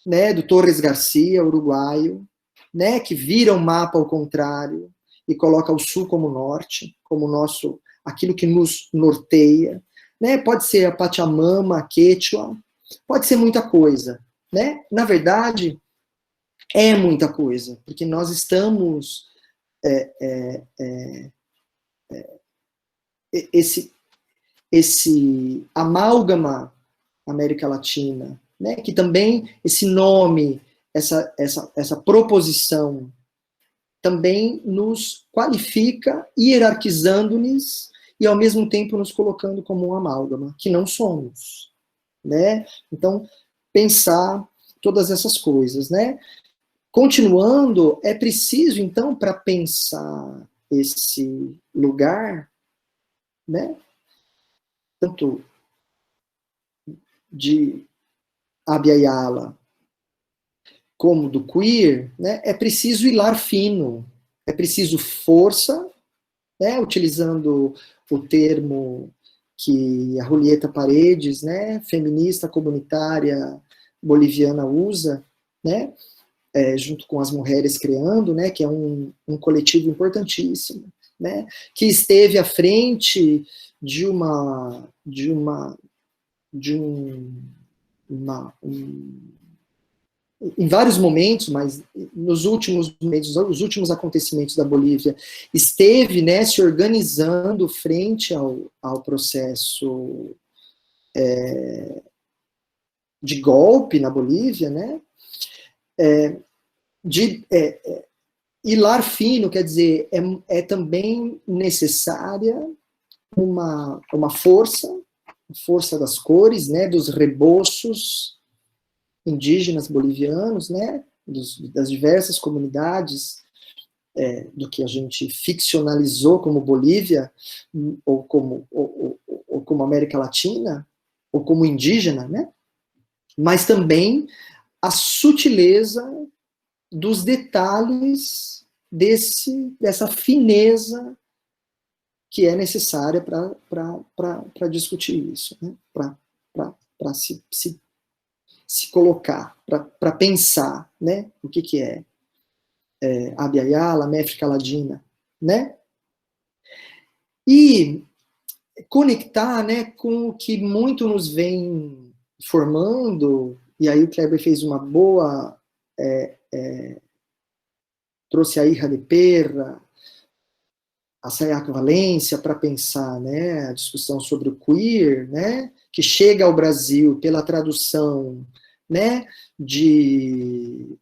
né, do Torres Garcia, uruguaio, né, que vira o mapa ao contrário e coloca o sul como norte, como nosso, aquilo que nos norteia, né? Pode ser a Pachamama, a Quechua, pode ser muita coisa, né? Na verdade, é muita coisa, porque nós estamos esse amálgama América Latina, né, que também esse nome, essa proposição também nos qualifica, hierarquizando-nos e ao mesmo tempo nos colocando como um amálgama, que não somos, né? Então, pensar todas essas coisas, né? Continuando, é preciso, então, para pensar esse lugar, né, tanto de Abya Yala como do queer, né, é preciso hilar fino, é preciso força, né, utilizando o termo que a Julieta Paredes, né, feminista comunitária boliviana usa, né, junto com as Mulheres Creando, né, que é um coletivo importantíssimo, né, que esteve à frente em vários momentos, mas nos últimos momentos, os últimos acontecimentos da Bolívia, esteve, né, se organizando frente ao processo de golpe na Bolívia, né, hilar fino, quer dizer, é também necessária uma força das cores, né, dos reboços indígenas bolivianos, né, das diversas comunidades do que a gente ficcionalizou como Bolívia, ou como América Latina, ou como indígena, né, mas também a sutileza dos detalhes dessa fineza que é necessária para discutir isso, né? Para se colocar, para pensar, né? O que é Abya Yala, Méfrica Ladina, né? E conectar, né, com o que muito nos vem formando, e aí o Kleber fez uma boa... trouxe a Hija de Perra, a Sayaka Valência para pensar, né, a discussão sobre o queer, né, que chega ao Brasil pela tradução, né, de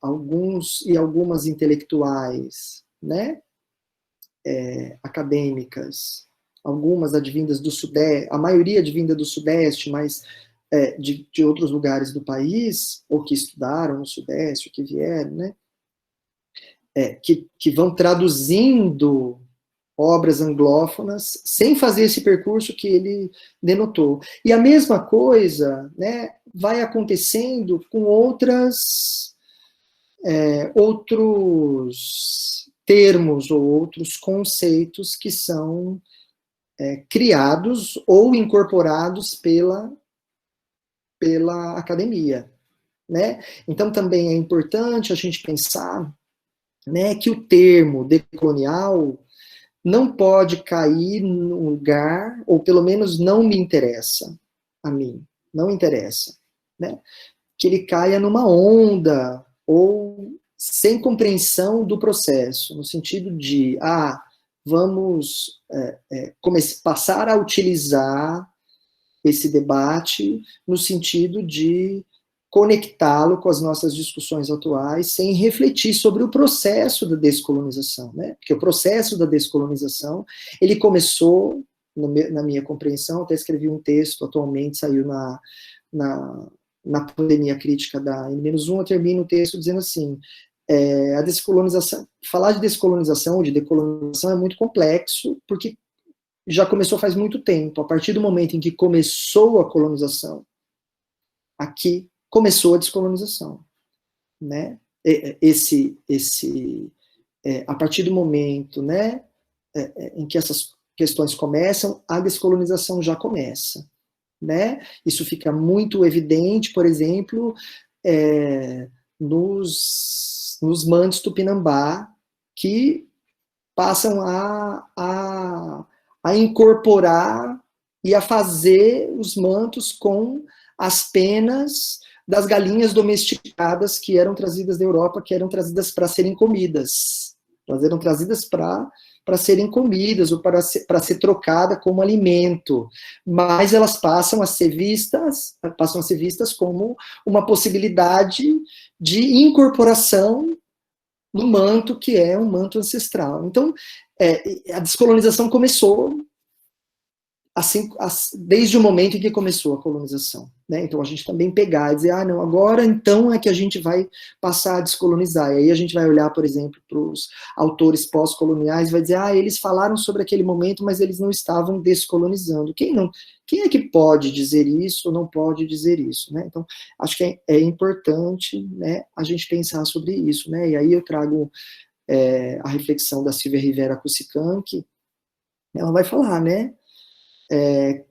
alguns e algumas intelectuais, né, acadêmicas, algumas advindas do Sudeste, a maioria advinda do Sudeste, mas de outros lugares do país, ou que estudaram no Sudeste, ou que vieram, né, que vão traduzindo obras anglófonas sem fazer esse percurso que ele denotou. E a mesma coisa, né, vai acontecendo com outros termos ou outros conceitos que são criados ou incorporados pela academia, né? Então também é importante a gente pensar, né, que o termo decolonial não pode cair num lugar, ou pelo menos não me interessa a mim, não interessa, né? Que ele caia numa onda, ou sem compreensão do processo, no sentido de, vamos passar a utilizar esse debate no sentido de conectá-lo com as nossas discussões atuais, sem refletir sobre o processo da descolonização, né? Porque o processo da descolonização, ele começou, na minha compreensão, até escrevi um texto, atualmente saiu na pandemia crítica da N-1, eu termino o texto dizendo assim, a descolonização, falar de descolonização, de decolonização é muito complexo, porque já começou faz muito tempo. A partir do momento em que começou a colonização, aqui começou a descolonização, né? A partir do momento, né, em que essas questões começam, a descolonização já começa, né? Isso fica muito evidente, por exemplo, nos mantos tupinambá, que passam a incorporar e a fazer os mantos com as penas das galinhas domesticadas que eram trazidas da Europa, que eram trazidas para serem comidas. Elas eram trazidas para serem comidas, ou para ser trocada como alimento. Mas elas passam a ser vistas como uma possibilidade de incorporação no manto, que é um manto ancestral. Então, a descolonização começou assim, desde o momento em que começou a colonização, né? Então a gente também pegar e dizer, não, agora então é que a gente vai passar a descolonizar. E aí a gente vai olhar, por exemplo, para os autores pós-coloniais e vai dizer, eles falaram sobre aquele momento, mas eles não estavam descolonizando. Quem é que pode dizer isso ou não pode dizer isso, né? Então acho que é importante, né, a gente pensar sobre isso, né? E aí eu trago a reflexão da Silvia Rivera Cusican, que ela vai falar, né,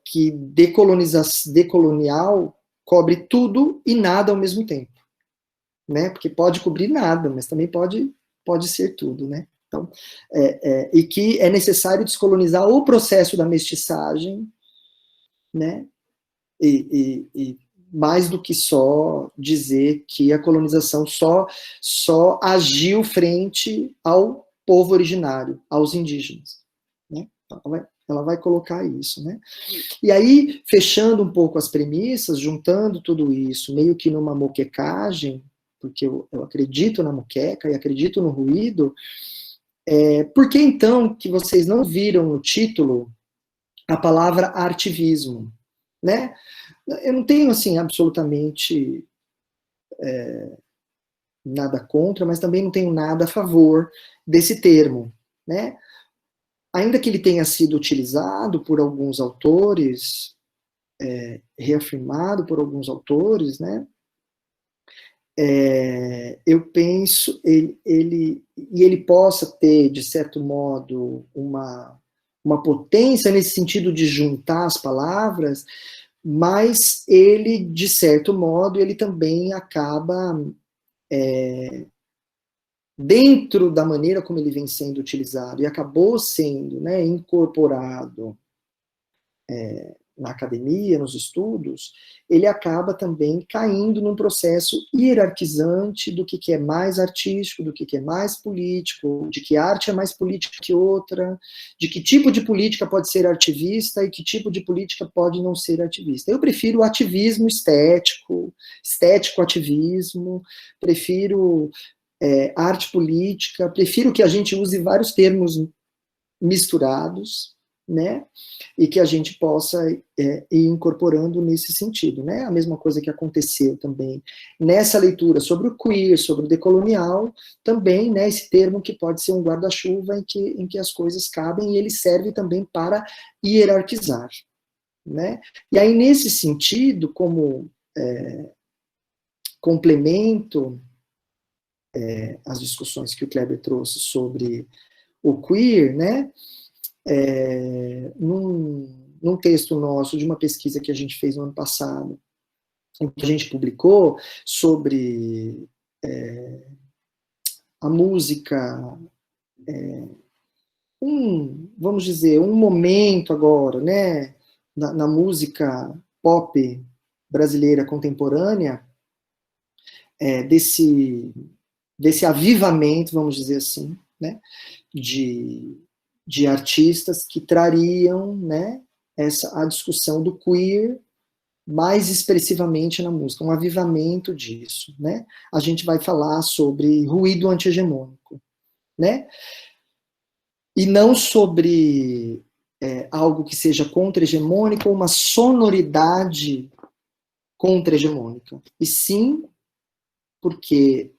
que decolonial cobre tudo e nada ao mesmo tempo, né? Porque pode cobrir nada, mas também pode ser tudo, né? Então, e que é necessário descolonizar o processo da mestiçagem, né? E mais do que só dizer que a colonização só agiu frente ao povo originário, aos indígenas, né? Então, ela vai colocar isso, né? E aí, fechando um pouco as premissas, juntando tudo isso, meio que numa moquecagem, porque eu acredito na moqueca e acredito no ruído, por que então que vocês não viram no título a palavra artivismo, né? Eu não tenho, assim, absolutamente nada contra, mas também não tenho nada a favor desse termo, né? Ainda que ele tenha sido utilizado por alguns autores, reafirmado por alguns autores, né? Eu penso, ele possa ter, de certo modo, uma potência nesse sentido de juntar as palavras, mas ele, de certo modo, ele também acaba dentro da maneira como ele vem sendo utilizado, e acabou sendo, né, incorporado na academia, nos estudos, ele acaba também caindo num processo hierarquizante do que é mais artístico, do que é mais político, de que arte é mais política que outra, de que tipo de política pode ser artivista e que tipo de política pode não ser ativista. Eu prefiro o ativismo estético ativismo, prefiro arte política, prefiro que a gente use vários termos misturados, né, e que a gente possa ir incorporando nesse sentido, né, a mesma coisa que aconteceu também nessa leitura sobre o queer, sobre o decolonial, também, né, esse termo que pode ser um guarda-chuva em que as coisas cabem, e ele serve também para hierarquizar, né, e aí nesse sentido, como complemento as discussões que o Kleber trouxe sobre o queer, né, num texto nosso, de uma pesquisa que a gente fez no ano passado, em que a gente publicou sobre a música, vamos dizer, um momento agora, né, na música pop brasileira contemporânea, desse avivamento, vamos dizer assim, né, de artistas que trariam, né, a discussão do queer mais expressivamente na música, um avivamento disso, né? A gente vai falar sobre ruído anti-hegemônico, né? E não sobre algo que seja contra-hegemônico ou uma sonoridade contra-hegemônica, e sim porque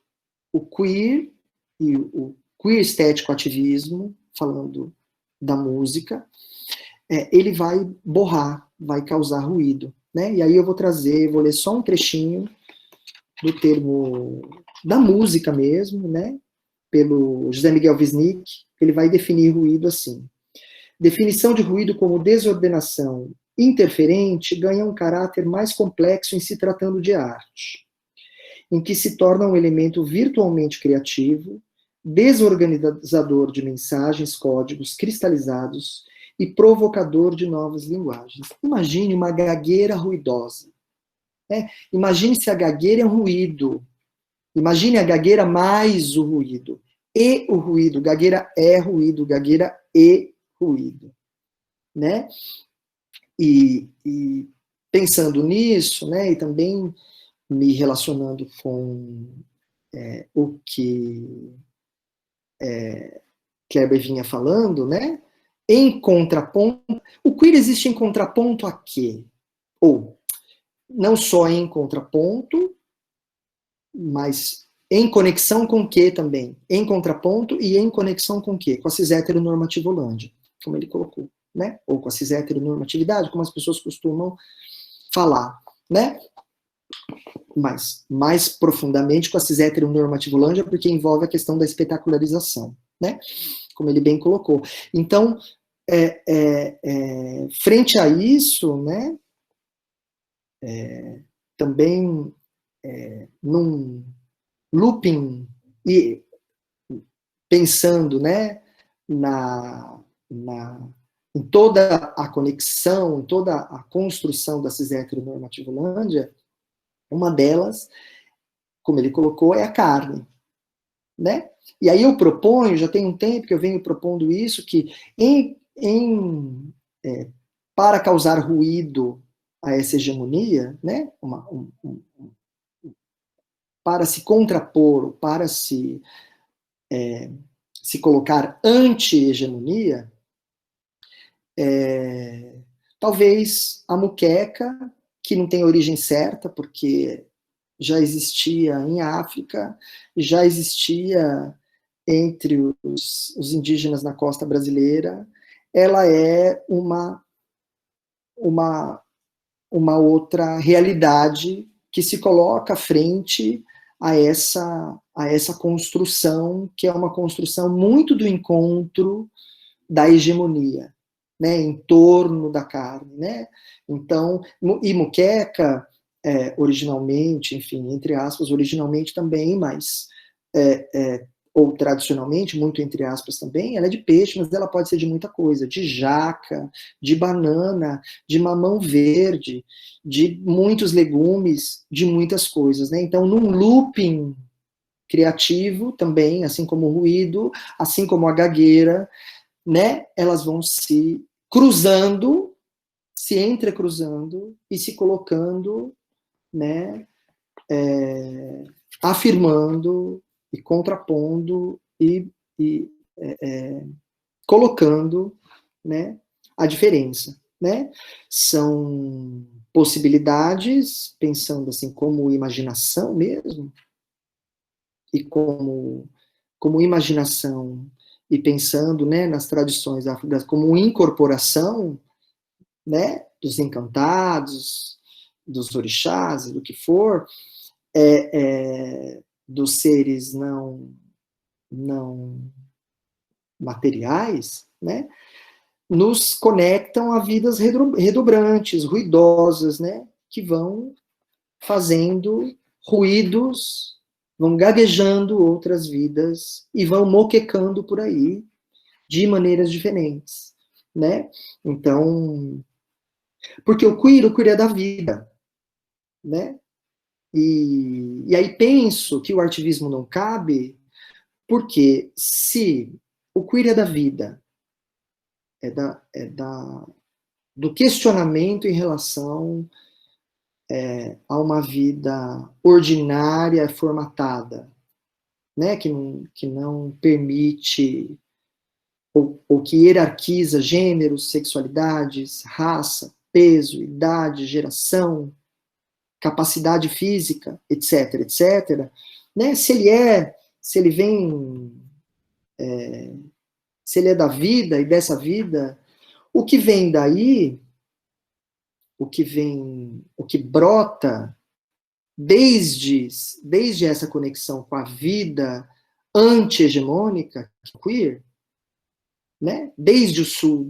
o queer e o queer estético ativismo, falando da música, ele vai borrar, vai causar ruído, né? E aí eu vou ler só um trechinho do termo da música mesmo, né? Pelo José Miguel Wisnik, ele vai definir ruído assim. Definição de ruído como desordenação interferente ganha um caráter mais complexo em se tratando de arte, em que se torna um elemento virtualmente criativo, desorganizador de mensagens, códigos cristalizados e provocador de novas linguagens. Imagine uma gagueira ruidosa. Né? Imagine se a gagueira é um ruído. Imagine a gagueira mais o ruído. E o ruído. Gagueira é ruído, gagueira e ruído. Né? E pensando nisso, né, e também me relacionando com o que Kleber vinha falando, né? Em contraponto, o queer existe em contraponto a quê? Ou, não só em contraponto, mas em conexão com o quê também? Em contraponto e em conexão com o quê? Com a cis-heteronormativolândia, como ele colocou, né? Ou com a cis-heteronormatividade, como as pessoas costumam falar, né? Mas mais profundamente com a cis-heteronormativolândia, porque envolve a questão da espetacularização, né? Como ele bem colocou. Então, frente a isso, né, também num looping e pensando, né, em toda a conexão, em toda a construção da cis-heteronormativolândia, uma delas, como ele colocou, é a carne, né? E aí eu proponho, já tem um tempo que eu venho propondo isso, que para causar ruído a essa hegemonia, né, para se contrapor, para se colocar anti-hegemonia, talvez a muqueca, que não tem origem certa, porque já existia em África, já existia entre os indígenas na costa brasileira, ela é uma outra realidade que se coloca frente a essa construção, que é uma construção muito do encontro da hegemonia, né, em torno da carne, né? Então, e muqueca, originalmente, enfim, entre aspas, originalmente também, mas ou tradicionalmente, muito entre aspas também, ela é de peixe, mas ela pode ser de muita coisa, de jaca, de banana, de mamão verde, de muitos legumes, de muitas coisas, né? Então, num looping criativo também, assim como o ruído, assim como a gagueira, né? Elas vão se cruzando, se entrecruzando e se colocando, né? Afirmando e contrapondo e colocando, né, a diferença, né? São possibilidades, pensando assim como imaginação mesmo, e como imaginação, e pensando, né, nas tradições africanas como incorporação, né, dos encantados, dos orixás, do que for, dos seres não materiais, né, nos conectam a vidas redobrantes, ruidosas, né, que vão fazendo ruídos, vão gaguejando outras vidas e vão moquecando por aí de maneiras diferentes, né? Então, porque o queer é da vida, né? E aí penso que o artivismo não cabe, porque se o queer é da vida, do questionamento em relação a uma vida ordinária, formatada, né, que não permite, ou que hierarquiza gêneros, sexualidades, raça, peso, idade, geração, capacidade física, etc, etc, né, se ele vem, se ele é da vida e dessa vida, o que vem daí, o que brota desde essa conexão com a vida anti-hegemônica, queer, né? Desde o sul,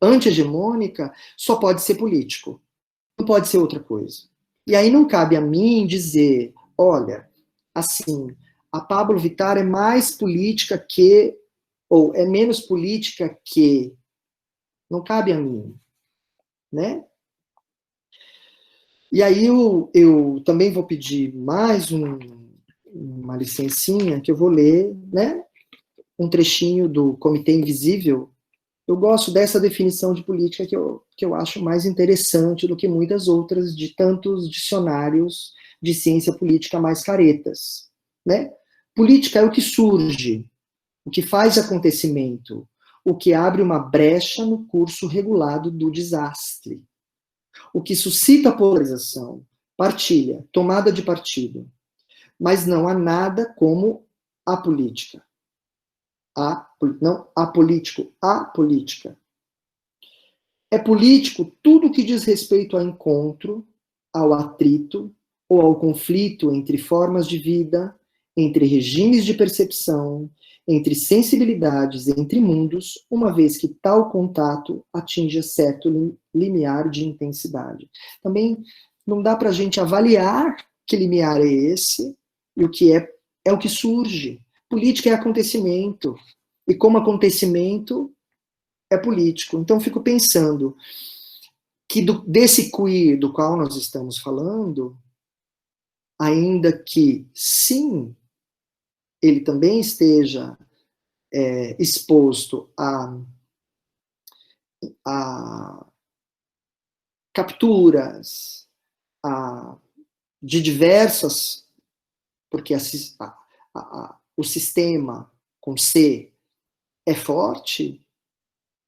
anti-hegemônica, só pode ser político, não pode ser outra coisa. E aí não cabe a mim dizer, olha, assim, a Pablo Vittar é mais política que, ou é menos política que, não cabe a mim, né? E aí eu também vou pedir mais uma licencinha, que eu vou ler, né, um trechinho do Comitê Invisível. Eu gosto dessa definição de política que eu acho mais interessante do que muitas outras de tantos dicionários de ciência política mais caretas, né? Política é o que surge, o que faz acontecimento, o que abre uma brecha no curso regulado do desastre, o que suscita polarização, partilha, tomada de partido. Mas não há nada como a política. Não apolítico, a política. É político tudo que diz respeito ao encontro, ao atrito ou ao conflito entre formas de vida, entre regimes de percepção, entre sensibilidades, entre mundos, uma vez que tal contato atinja certo limiar de intensidade. Também não dá para a gente avaliar que limiar é esse, e o que é o que surge. Política é acontecimento, e como acontecimento é político. Então, fico pensando que desse queer do qual nós estamos falando, ainda que, sim, ele também esteja exposto a capturas de diversas, porque o sistema com C é forte,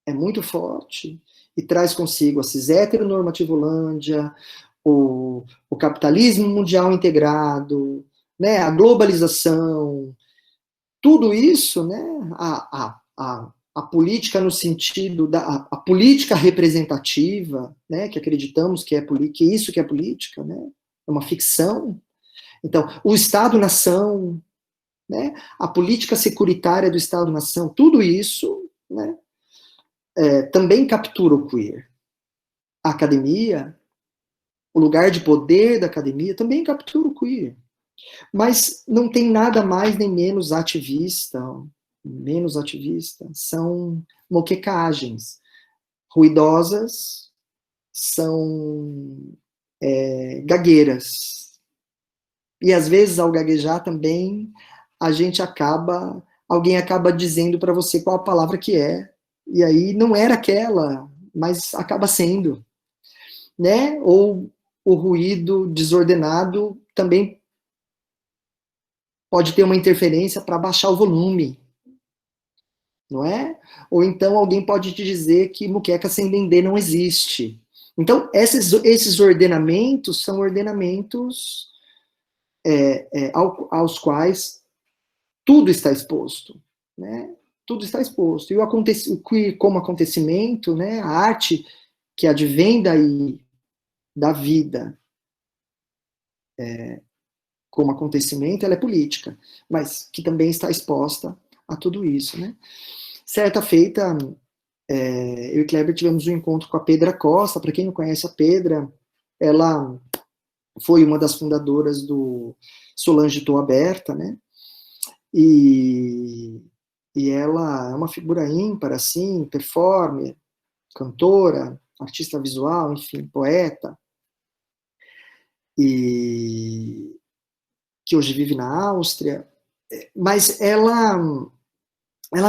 é muito forte, e traz consigo a cis-heteronormativolândia, o capitalismo mundial integrado, né, a globalização, tudo isso, né, a política no sentido a política representativa, né, que acreditamos que isso que é política, né, é uma ficção. Então, o Estado-nação, né, a política securitária do Estado-nação, tudo isso, né, também captura o queer. A academia, o lugar de poder da academia, também captura o queer. Mas não tem nada mais nem menos ativista, são moquecagens ruidosas, são gagueiras. E às vezes, ao gaguejar também, alguém acaba dizendo para você qual a palavra que é, e aí não era aquela, mas acaba sendo, né? Ou o ruído desordenado também pode ter uma interferência para baixar o volume, não é? Ou então alguém pode te dizer que muqueca sem dendê não existe. Então, esses ordenamentos são ordenamentos aos quais tudo está exposto, né? Tudo está exposto. E o queer como acontecimento, né? A arte que advém daí, da vida, como acontecimento, ela é política, mas que também está exposta a tudo isso, né? Certa feita, eu e Kleber tivemos um encontro com a Pedra Costa. Para quem não conhece a Pedra, ela foi uma das fundadoras do Solange Tô Aberta, né? E ela é uma figura ímpar, assim, performer, cantora, artista visual, enfim, poeta. e que hoje vive na Áustria, mas ela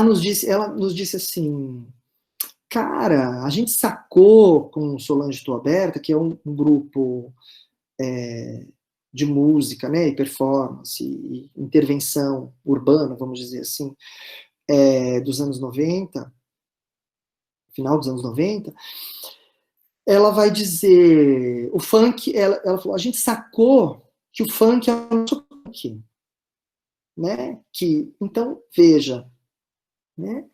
nos disse assim, cara, a gente sacou com Solange Tua Aberta, que é um grupo de música, né, e performance, e intervenção urbana, vamos dizer assim, dos anos 90, final dos anos 90, ela vai dizer, o funk, ela falou, a gente sacou que o funk é o nosso punk, né, então, veja, né,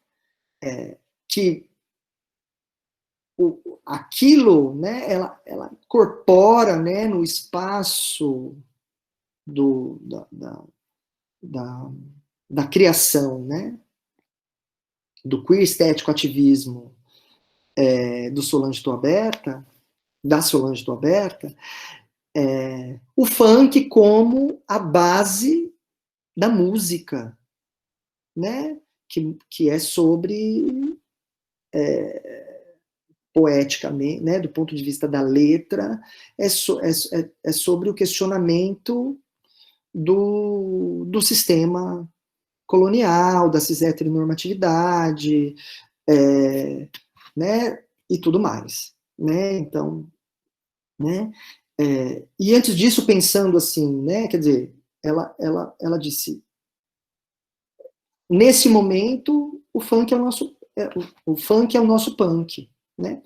que aquilo, né, ela incorpora, né, no espaço da criação, né, do queer estético ativismo do Solange Tua Aberta, da Solange Tua Aberta, o funk como a base da música, né, que é sobre poeticamente, né, do ponto de vista da letra, é sobre o questionamento do sistema colonial, da cis-heteronormatividade, né, e tudo mais, né, então, né, e antes disso, pensando assim, né, quer dizer, ela disse, nesse momento, o funk é o nosso punk, né,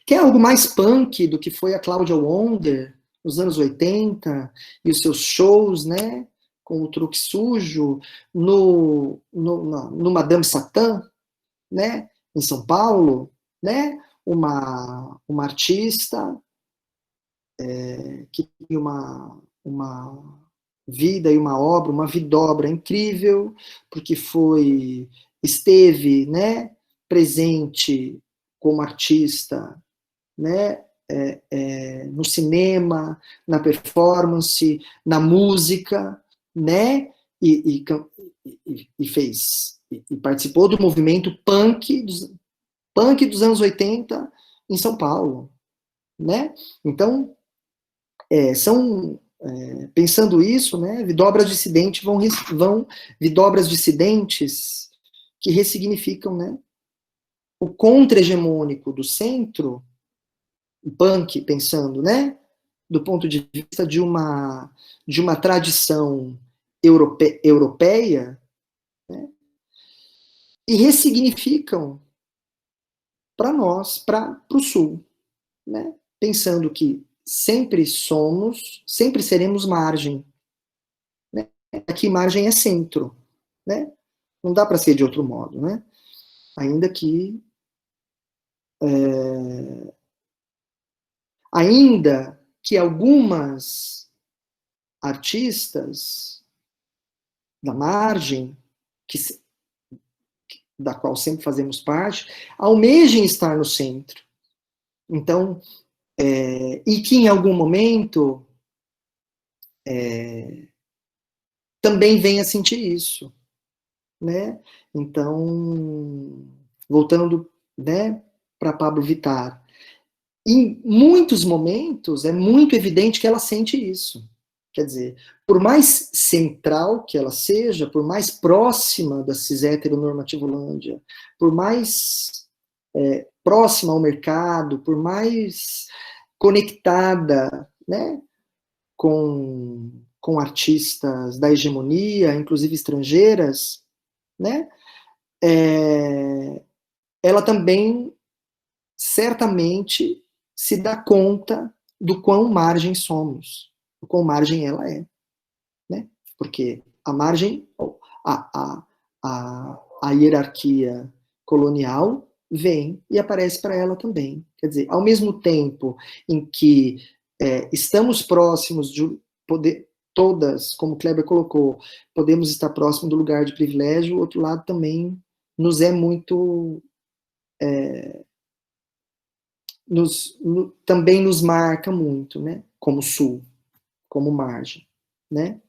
que é algo mais punk do que foi a Cláudia Wonder nos anos 80, e os seus shows, né, com o truque sujo, no Madame Satã, né, em São Paulo, né, uma artista que tem uma vida e uma obra, uma vidobra incrível, porque esteve, né, presente como artista, né, no cinema, na performance, na música, né, e fez, e participou do movimento punk dos anos 80 em São Paulo, né, então, pensando isso, né, vidobras dissidentes vidobras dissidentes que ressignificam, né, o contra-hegemônico do centro, o punk, pensando, né, do ponto de vista de uma tradição europeia, né, e ressignificam para nós, para o Sul, né, pensando que sempre seremos margem, né, aqui margem é centro, né, não dá para ser de outro modo, né, ainda que algumas artistas da margem, da qual sempre fazemos parte, almejem estar no centro. Então, e que em algum momento também venha sentir isso, né? Então, voltando, né, para Pablo Vittar, em muitos momentos é muito evidente que ela sente isso. Quer dizer, por mais central que ela seja, por mais próxima da cis-heteronormativolândia, por mais próxima ao mercado, por mais conectada, né, com artistas da hegemonia, inclusive estrangeiras, né, ela também certamente se dá conta do quão margem somos, do quão margem ela é, né? Porque a margem, a hierarquia colonial vem e aparece para ela também. Quer dizer, ao mesmo tempo em que estamos próximos de poder, todas, como Kleber colocou, podemos estar próximos do lugar de privilégio, o outro lado também nos é muito... também nos marca muito, né? Como Sul, como margem, né?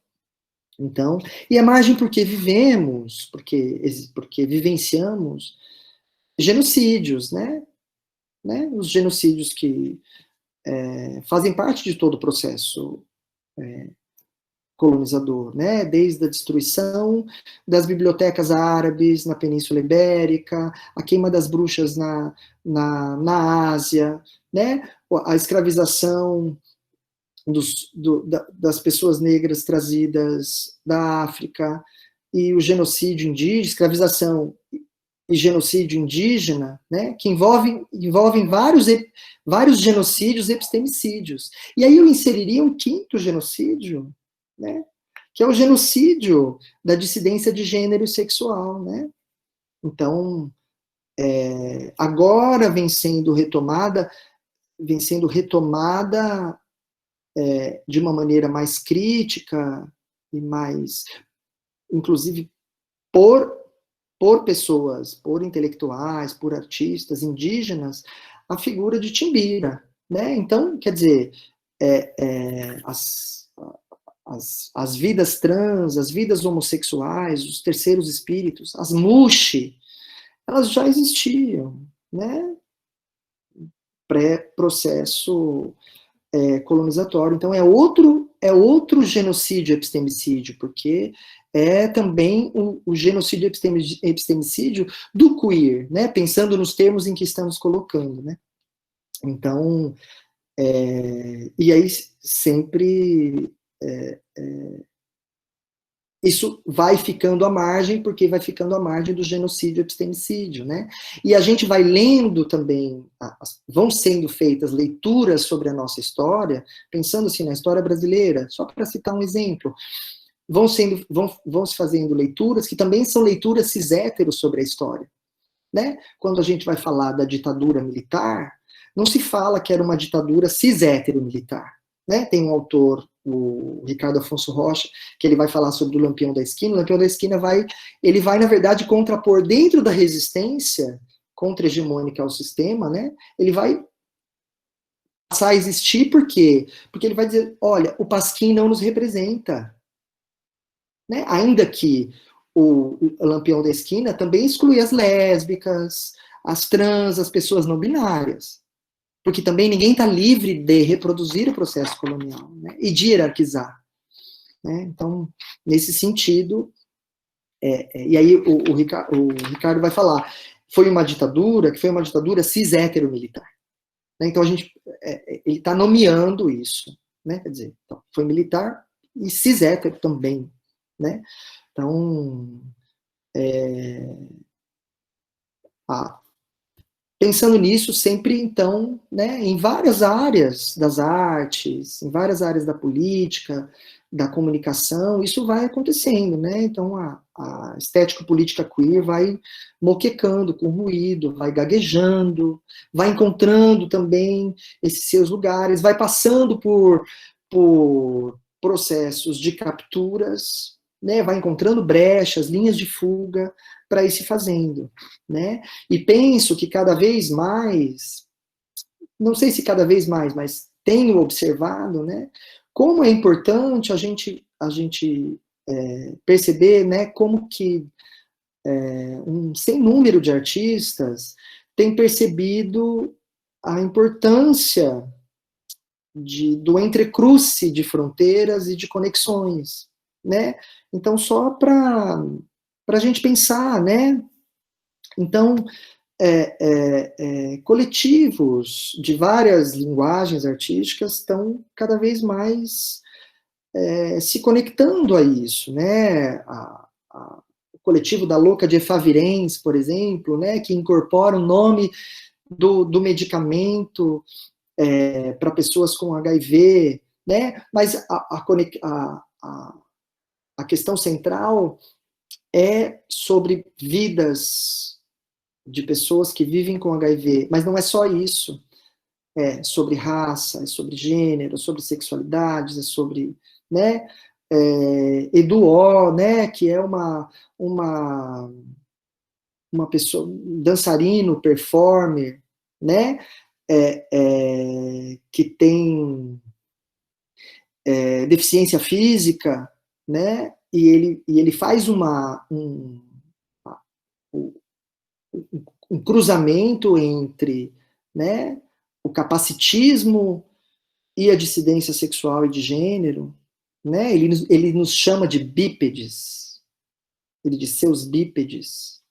Então, e a margem porque vivemos, porque vivenciamos genocídios, né? Os genocídios que fazem parte de todo o processo colonizador, né? Desde a destruição das bibliotecas árabes na Península Ibérica, a queima das bruxas na Ásia, né? A escravização das pessoas negras trazidas da África, e o genocídio indígena, escravização e genocídio indígena, né, que envolvem vários genocídios e epistemicídios. E aí eu inseriria um quinto genocídio, né, que é o genocídio da dissidência de gênero e sexual, né? Então, agora vem sendo retomada de uma maneira mais crítica e mais, inclusive, por pessoas, por intelectuais, por artistas indígenas, a figura de Timbira, né? Então, quer dizer, as vidas trans, as vidas homossexuais, os terceiros espíritos, as muxi, elas já existiam, né? Pré-processo colonizatório. Então, é outro genocídio epistemicídio, porque é também o genocídio epistemicídio do queer, né? Pensando nos termos em que estamos colocando, né? Então, e aí sempre isso vai ficando à margem, porque vai ficando à margem do genocídio epistemicídio, né? E a gente vai lendo também, vão sendo feitas leituras sobre a nossa história, pensando assim na história brasileira, só para citar um exemplo, vão se fazendo leituras que também são leituras cis-héteros sobre a história, né? Quando a gente vai falar da ditadura militar, não se fala que era uma ditadura cis-hétero militar, né? Tem um autor, o Ricardo Afonso Rocha, que ele vai falar sobre o Lampião da Esquina. O Lampião da Esquina vai, na verdade, contrapor dentro da resistência contra-hegemônica ao sistema, né? Ele vai passar a existir, por quê? Porque ele vai dizer, olha, o Pasquim não nos representa, né? Ainda que o Lampião da Esquina também exclui as lésbicas, as trans, as pessoas não binárias. Porque também ninguém está livre de reproduzir o processo colonial, né, e de hierarquizar. Né? Então, nesse sentido, e aí o Ricardo vai falar, foi uma ditadura cis-hétero militar. Né? Então, ele está nomeando isso. Né? Quer dizer, então, foi militar e cis-hétero também. Né? Então, pensando nisso, sempre, então, né, em várias áreas das artes, em várias áreas da política, da comunicação, isso vai acontecendo, né? Então, a estético-política queer vai moquecando com ruído, vai gaguejando, vai encontrando também esses seus lugares, vai passando por processos de capturas, né? Vai encontrando brechas, linhas de fuga, para ir se fazendo, né? E penso que cada vez mais, não sei se cada vez mais, mas tenho observado, né, como é importante a gente perceber, né, como que um sem número de artistas tem percebido a importância do entrecruce de fronteiras e de conexões, né? Então, só para a gente pensar, né? Então, coletivos de várias linguagens artísticas estão cada vez mais se conectando a isso, né? O coletivo da Louca de Efavirense, por exemplo, né? Que incorpora o nome do medicamento para pessoas com HIV, né? Mas a questão central é sobre vidas de pessoas que vivem com HIV, mas não é só isso. É sobre raça, é sobre gênero, é sobre sexualidades, é sobre, né, Eduó, né, que é uma pessoa, dançarino, performer, né, que tem deficiência física, né, e ele faz um cruzamento entre, né, o capacitismo e a dissidência sexual e de gênero, né? Ele nos chama de bípedes, ele diz seus bípedes,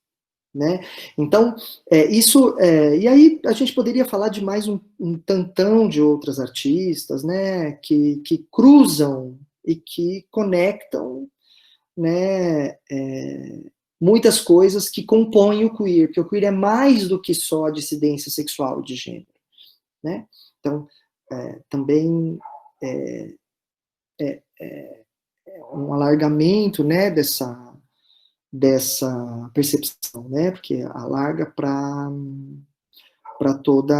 né? Então, e aí a gente poderia falar de mais um tantão de outras artistas, né? Que cruzam e que conectam, né? Muitas coisas que compõem o queer, porque o queer é mais do que só a dissidência sexual e de gênero, né? Então, também um alargamento, né, dessa percepção, né, porque alarga para toda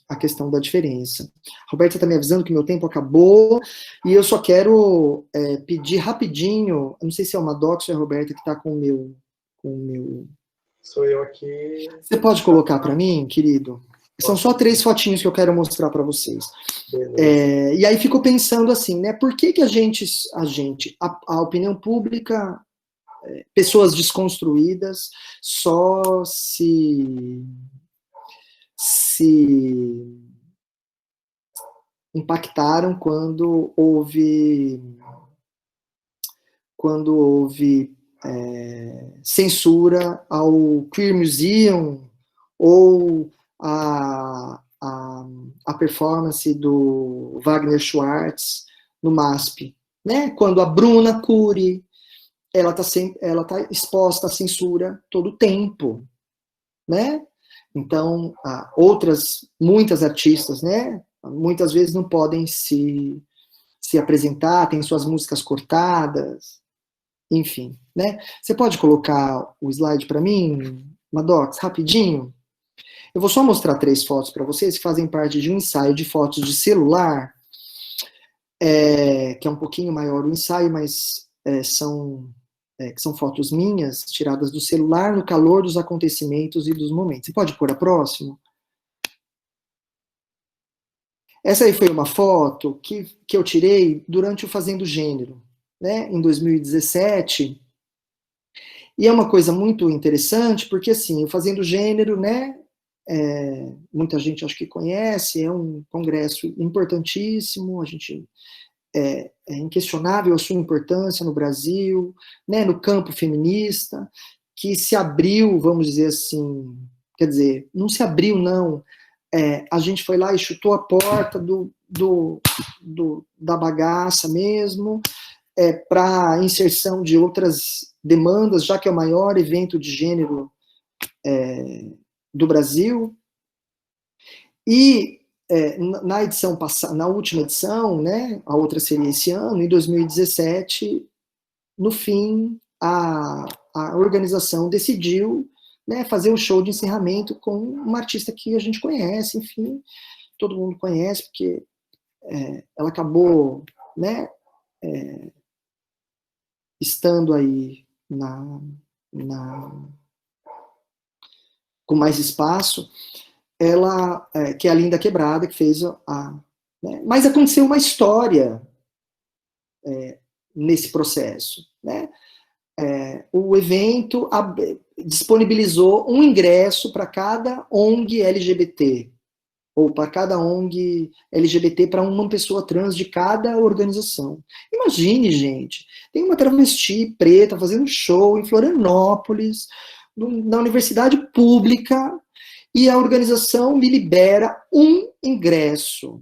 a questão da diferença. A Roberta está me avisando que meu tempo acabou, e eu só quero pedir rapidinho, não sei se é o Maddox ou é a Roberta que está com o meu... Sou eu aqui. Você pode colocar para mim, querido? São só 3 fotinhos que eu quero mostrar para vocês. E aí fico pensando assim, né? Por que a opinião pública, pessoas desconstruídas, só se impactaram quando houve censura ao Queer Museum ou a performance do Wagner Schwartz no MASP, né? Quando a Bruna Cury, ela tá exposta à censura todo o tempo, né? Então, muitas artistas, né? Muitas vezes não podem se apresentar, têm suas músicas cortadas, enfim, né? Você pode colocar o slide para mim, Maddox, rapidinho? Eu vou só mostrar 3 fotos para vocês que fazem parte de um ensaio de fotos de celular, que é um pouquinho maior o ensaio, mas são fotos minhas, tiradas do celular no calor dos acontecimentos e dos momentos. Você pode pôr a próxima? Essa aí foi uma foto que eu tirei durante o Fazendo Gênero, né, em 2017, e é uma coisa muito interessante, porque assim, o Fazendo Gênero, né, muita gente acho que conhece, é um congresso importantíssimo, é inquestionável a sua importância no Brasil, né, no campo feminista, que se abriu, vamos dizer assim, quer dizer, não se abriu não, a gente foi lá e chutou a porta da bagaça mesmo, para a inserção de outras demandas, já que é o maior evento de gênero do Brasil. E na edição passada, na última edição, né, a outra seria esse ano, em 2017, no fim, a organização decidiu, né, fazer um show de encerramento com uma artista que a gente conhece, enfim, todo mundo conhece, porque ela acabou, né, estando aí com mais espaço, ela, que é a Linda Quebrada, que fez né? Mas aconteceu uma história nesse processo, né? O evento disponibilizou um ingresso para cada ONG LGBT, ou para cada ONG LGBT, para uma pessoa trans de cada organização. Imagine, gente, tem uma travesti preta fazendo show em Florianópolis, na universidade pública, e a organização me libera um ingresso,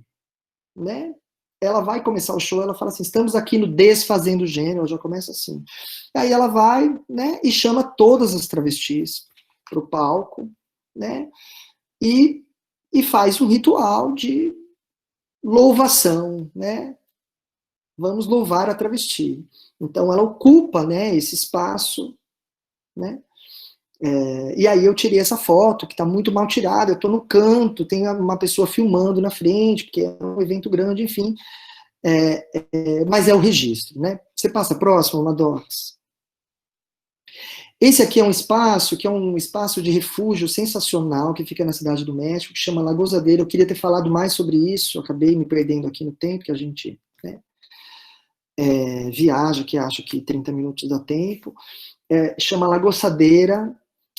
né? Ela vai começar o show, ela fala assim, estamos aqui no Desfazendo Gênero, ela já começa assim. Aí ela vai, né, e chama todas as travestis para o palco, né, e faz um ritual de louvação, né? Vamos louvar a travesti. Então ela ocupa, né, esse espaço, né? E aí eu tirei essa foto, que está muito mal tirada, eu estou no canto, tem uma pessoa filmando na frente, porque é um evento grande, enfim, mas é o registro, né? Você passa próximo, Maddox. Esse aqui é um espaço de refúgio sensacional, que fica na Cidade do México, que chama Lagosadeira. Eu queria ter falado mais sobre isso, acabei me perdendo aqui no tempo, que a gente, né, viaja, que acho que 30 minutos dá tempo. Chama Lagosadeira,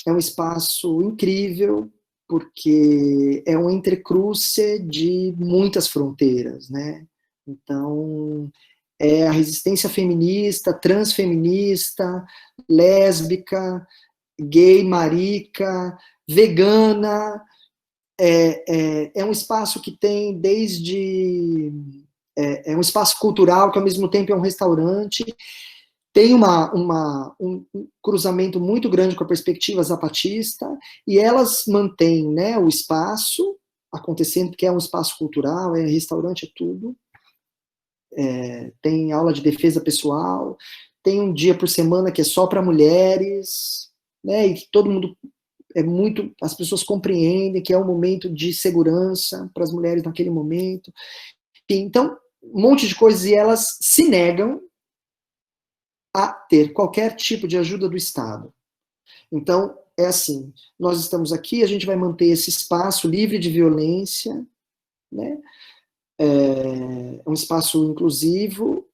é um espaço incrível, porque é um entrecruce de muitas fronteiras, né? Então, é a resistência feminista, transfeminista, lésbica, gay, marica, vegana. É um espaço que tem desde... É um espaço cultural que, ao mesmo tempo, é um restaurante. Tem um cruzamento muito grande com a perspectiva zapatista, e elas mantêm, né, o espaço acontecendo, porque é um espaço cultural, é restaurante, é tudo. Tem aula de defesa pessoal, tem um dia por semana que é só para mulheres, né, e que todo mundo as pessoas compreendem que é um momento de segurança para as mulheres naquele momento. Então, um monte de coisas, e elas se negam a ter qualquer tipo de ajuda do Estado. Então, é assim, nós estamos aqui, a gente vai manter esse espaço livre de violência, né? É um espaço inclusivo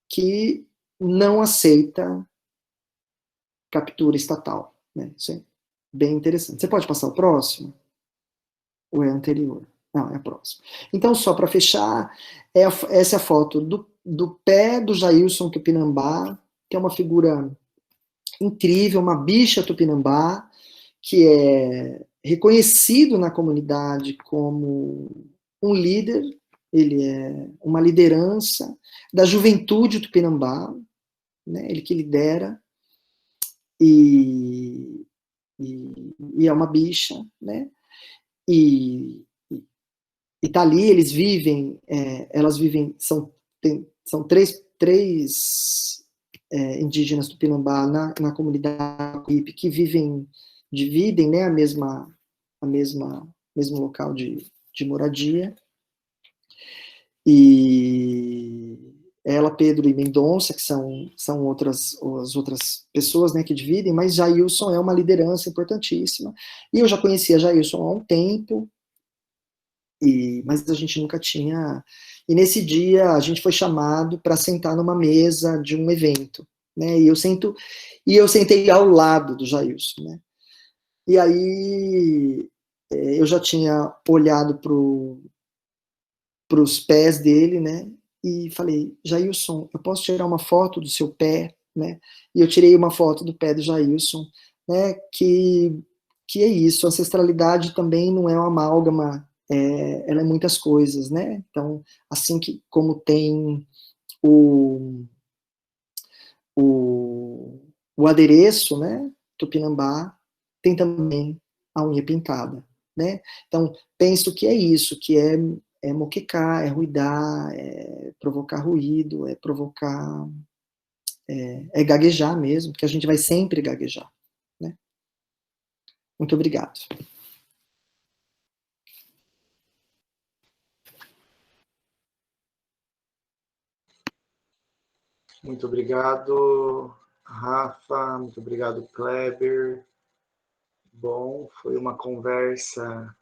que não aceita captura estatal, né? Isso é bem interessante. Você pode passar o próximo? Ou é anterior? Não, é a próxima. Então, só para fechar, essa é a foto do pé do Jailson Tupinambá, que é uma figura incrível, uma bicha Tupinambá, que é reconhecido na comunidade como um líder, ele é uma liderança da juventude Tupinambá, né, ele que lidera, e é uma bicha, né, e tá ali, eles vivem, elas vivem, são três indígenas Tupinambá na comunidade que dividem, né, mesmo local de moradia. E ela, Pedro e Mendonça, que são as outras pessoas, né, que dividem, mas Jailson é uma liderança importantíssima. E eu já conhecia Jailson há um tempo, mas a gente nunca tinha... E nesse dia a gente foi chamado para sentar numa mesa de um evento, né? E eu sentei ao lado do Jailson, né? E aí eu já tinha olhado para os pés dele, né? E falei, Jailson, eu posso tirar uma foto do seu pé, né? E eu tirei uma foto do pé do Jailson, né? Que é isso, a ancestralidade também não é uma amálgama, ela é muitas coisas, né? Então, assim como tem o adereço, né? Tupinambá, tem também a unha pintada, né? Então, penso que é isso, que é moquecar, é ruidar, é provocar ruído, é provocar, é gaguejar mesmo, porque a gente vai sempre gaguejar, né? Muito obrigado. Muito obrigado, Rafa. Muito obrigado, Kleber. Bom, foi uma conversa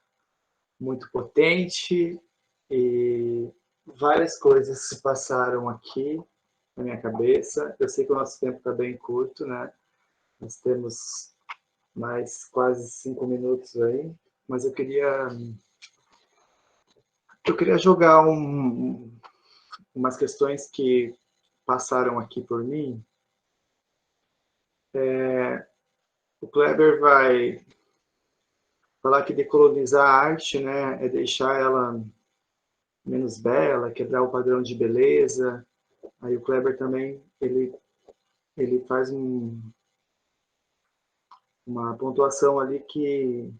muito potente e várias coisas se passaram aqui na minha cabeça. Eu sei que o nosso tempo está bem curto, né? Nós temos mais quase 5 minutos aí, mas eu queria jogar umas questões que passaram aqui por mim. O Kleber vai falar que decolonizar a arte, né, é deixar ela menos bela, quebrar o padrão de beleza. Aí o Kleber também, ele faz uma pontuação ali que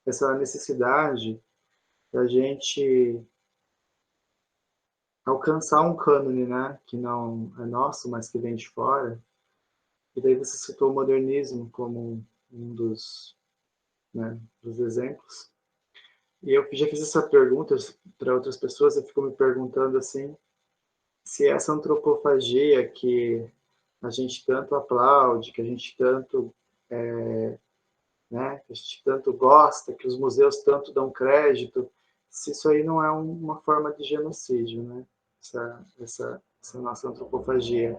essa necessidade da gente alcançar um cânone, né, que não é nosso, mas que vem de fora. E daí você citou o modernismo como um dos exemplos. E eu já fiz essa pergunta para outras pessoas, eu fico me perguntando assim, se essa antropofagia que a gente tanto aplaude, que a gente tanto, que a gente tanto gosta, que os museus tanto dão crédito, se isso aí não é uma forma de genocídio, né? Essa nossa antropofagia.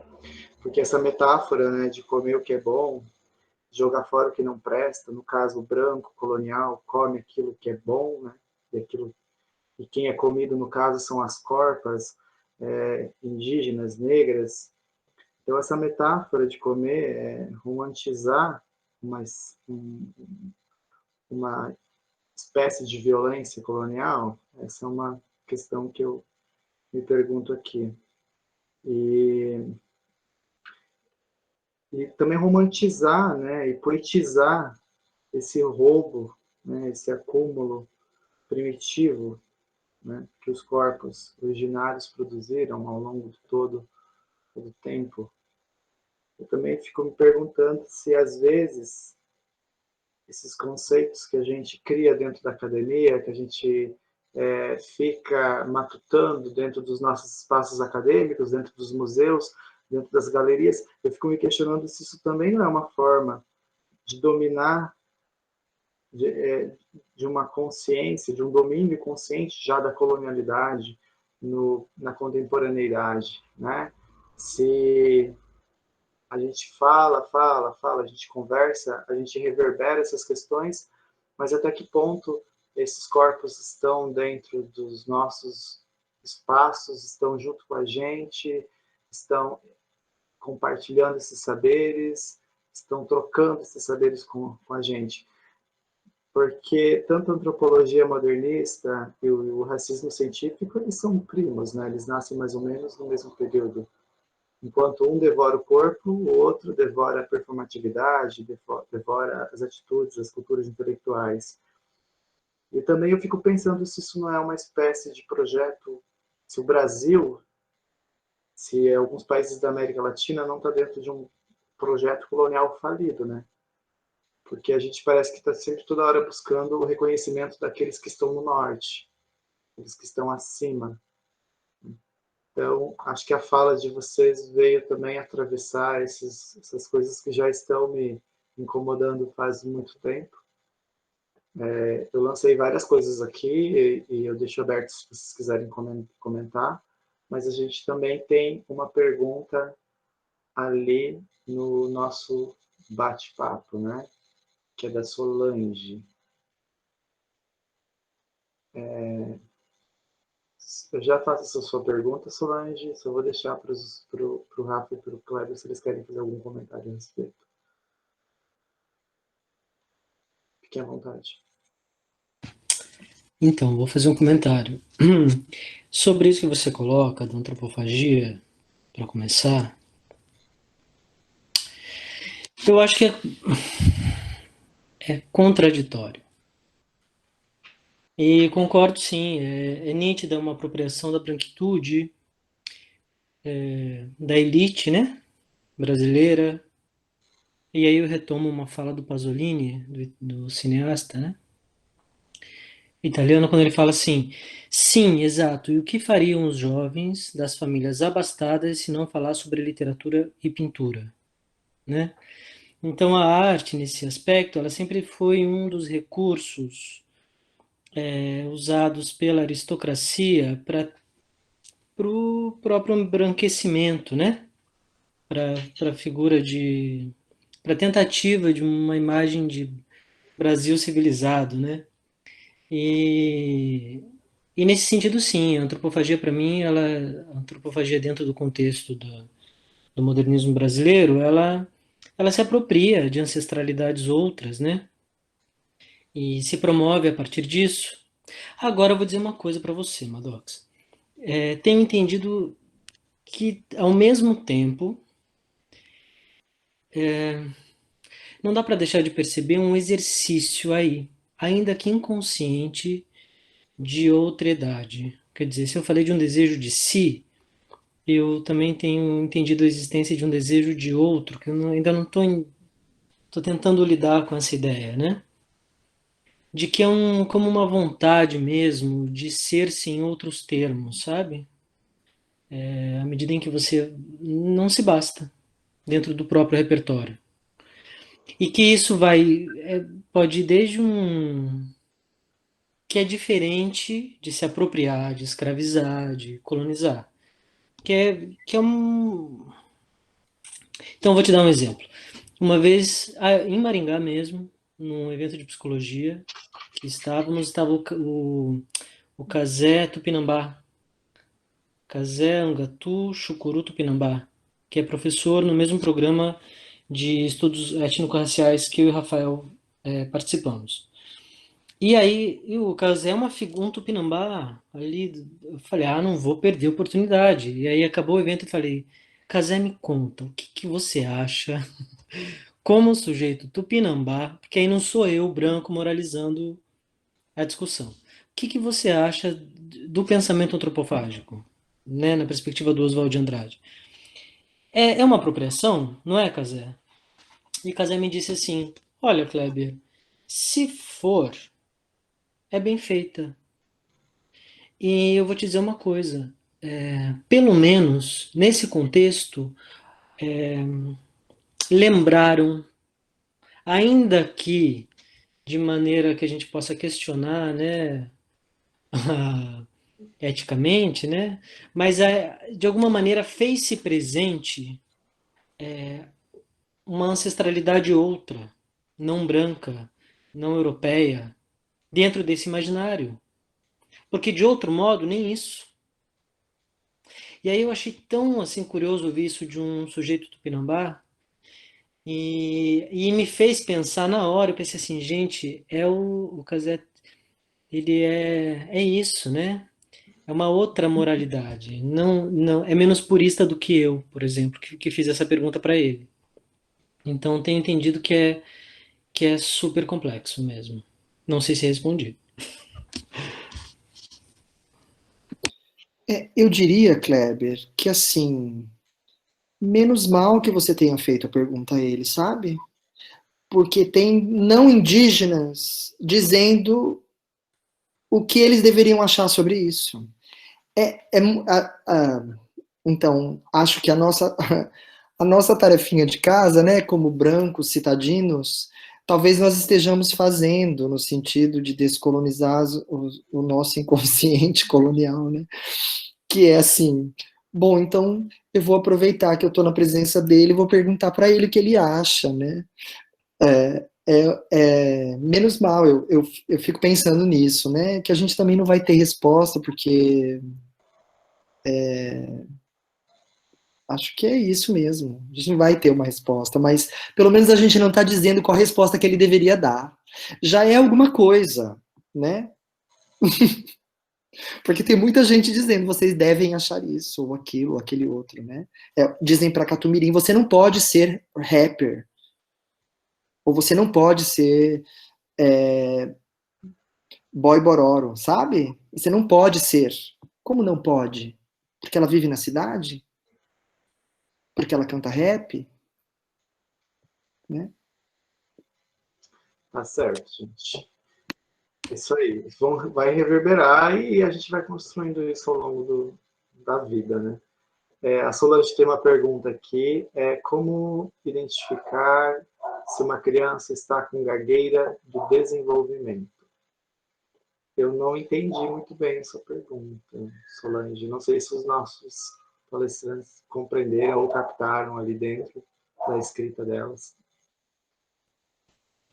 Porque essa metáfora, né, de comer o que é bom, jogar fora o que não presta. No caso, o branco colonial come aquilo que é bom, né? E quem é comido, no caso, são as corpas indígenas, negras. Então, essa metáfora de comer é romantizar uma espécie de violência colonial. Essa é uma questão que eu me pergunto aqui. E também romantizar, né, e politizar esse roubo, né, esse acúmulo primitivo, né, que os corpos originários produziram ao longo de todo o tempo. Eu também fico me perguntando se, às vezes, esses conceitos que a gente cria dentro da academia, que a gente fica matutando dentro dos nossos espaços acadêmicos, dentro dos museus, dentro das galerias, eu fico me questionando se isso também não é uma forma de dominar, de uma consciência, de um domínio consciente já da colonialidade na contemporaneidade, né? Se a gente fala, a gente conversa, a gente reverbera essas questões, mas até que ponto esses corpos estão dentro dos nossos espaços, estão junto com a gente, estão compartilhando esses saberes, estão trocando esses saberes com a gente. Porque tanto a antropologia modernista e o racismo científico, eles são primos, né? Eles nascem mais ou menos no mesmo período. Enquanto um devora o corpo, o outro devora a performatividade, devora as atitudes, as culturas intelectuais. E também eu fico pensando se isso não é uma espécie de projeto, se o Brasil, se alguns países da América Latina não está dentro de um projeto colonial falido, né? Porque a gente parece que está sempre toda hora buscando o reconhecimento daqueles que estão no norte, aqueles que estão acima. Então, acho que a fala de vocês veio também atravessar essas coisas que já estão me incomodando faz muito tempo. Eu lancei várias coisas aqui e eu deixo aberto se vocês quiserem comentar, mas a gente também tem uma pergunta ali no nosso bate-papo, né? Que é da Solange. Eu já faço essa sua pergunta, Solange, só vou deixar para o Rafa e para o Kleber se eles querem fazer algum comentário a respeito. Fiquem à vontade. Então, vou fazer um comentário. Sobre isso que você coloca da antropofagia, para começar, eu acho que é contraditório. E concordo, sim, é nítida uma apropriação da branquitude, da elite, né, brasileira. E aí eu retomo uma fala do Pasolini, do cineasta, né, italiano, quando ele fala assim: sim, exato, e o que fariam os jovens das famílias abastadas se não falar sobre literatura e pintura, né? Então a arte, nesse aspecto, ela sempre foi um dos recursos usados pela aristocracia para o próprio embranquecimento, né? Para a figura para a tentativa de uma imagem de Brasil civilizado, né? E nesse sentido, sim, a antropofagia, para mim, a antropofagia dentro do contexto do modernismo brasileiro, ela se apropria de ancestralidades outras, né? E se promove a partir disso. Agora eu vou dizer uma coisa para você, Maddox. Tenho entendido que, ao mesmo tempo, não dá para deixar de perceber um exercício aí, ainda que inconsciente, de outra-idade. Quer dizer, se eu falei de um desejo de si, eu também tenho entendido a existência de um desejo de outro, que eu ainda não estou tentando lidar com essa ideia, né? De que é como uma vontade mesmo de ser-se em outros termos, sabe? À medida em que você não se basta dentro do próprio repertório. E que isso pode ir desde que é diferente de se apropriar, de escravizar, de colonizar. Que é um... Então, eu vou te dar um exemplo. Uma vez, em Maringá mesmo, num evento de psicologia, estava o Casé Tupinambá, Casé Angatu Chucuru Tupinambá, que é professor no mesmo programa de estudos étnico-raciais que eu e o Rafael participamos. E aí, o Casé é um Tupinambá ali, eu falei, não vou perder a oportunidade. E aí acabou o evento e falei, Casé, me conta, o que que você acha como sujeito Tupinambá, porque aí não sou eu, branco, moralizando a discussão. O que que você acha do pensamento antropofágico, né, na perspectiva do Oswald de Andrade? É uma apropriação, não é, Casé? E Casé me disse assim, olha, Kleber, se for, é bem feita. E eu vou te dizer uma coisa, pelo menos nesse contexto, lembraram, ainda que de maneira que a gente possa questionar, né, eticamente, né, mas de alguma maneira fez-se presente uma ancestralidade outra, não branca, não europeia, dentro desse imaginário. Porque de outro modo, nem isso. E aí eu achei tão assim curioso ouvir isso de um sujeito tupinambá e me fez pensar na hora, eu pensei assim, gente, o Casé, ele é isso, né? É uma outra moralidade. Não é menos purista do que eu, por exemplo, que fiz essa pergunta para ele. Então tenho entendido que é super complexo mesmo. Não sei se respondi. Eu diria, Kleber, que assim, menos mal que você tenha feito a pergunta a ele, sabe? Porque tem não indígenas dizendo o que eles deveriam achar sobre isso. É, é, então, acho que a nossa tarefinha de casa, né, como brancos citadinos, talvez nós estejamos fazendo no sentido de descolonizar o nosso inconsciente colonial, né? Que é assim, bom, então eu vou aproveitar que eu estou na presença dele e vou perguntar para ele o que ele acha, né? Menos mal, eu fico pensando nisso, né? Que a gente também não vai ter resposta, porque acho que é isso mesmo. A gente não vai ter uma resposta, mas pelo menos a gente não está dizendo qual a resposta que ele deveria dar. Já é alguma coisa, né? Porque tem muita gente dizendo, vocês devem achar isso, ou aquilo, ou aquele outro, né? Dizem para Catumirim, você não pode ser rapper, ou você não pode ser boy bororo, sabe? Você não pode ser. Como não pode? Porque ela vive na cidade? Porque ela canta rap? Né? Tá certo, gente. Isso aí. Vai reverberar e a gente vai construindo isso ao longo da vida, né? A Solange tem uma pergunta aqui, como identificar se uma criança está com gagueira do desenvolvimento? Eu não entendi muito bem essa pergunta, Solange. Não sei se os nossos palestrantes compreenderam ou captaram ali dentro da escrita delas.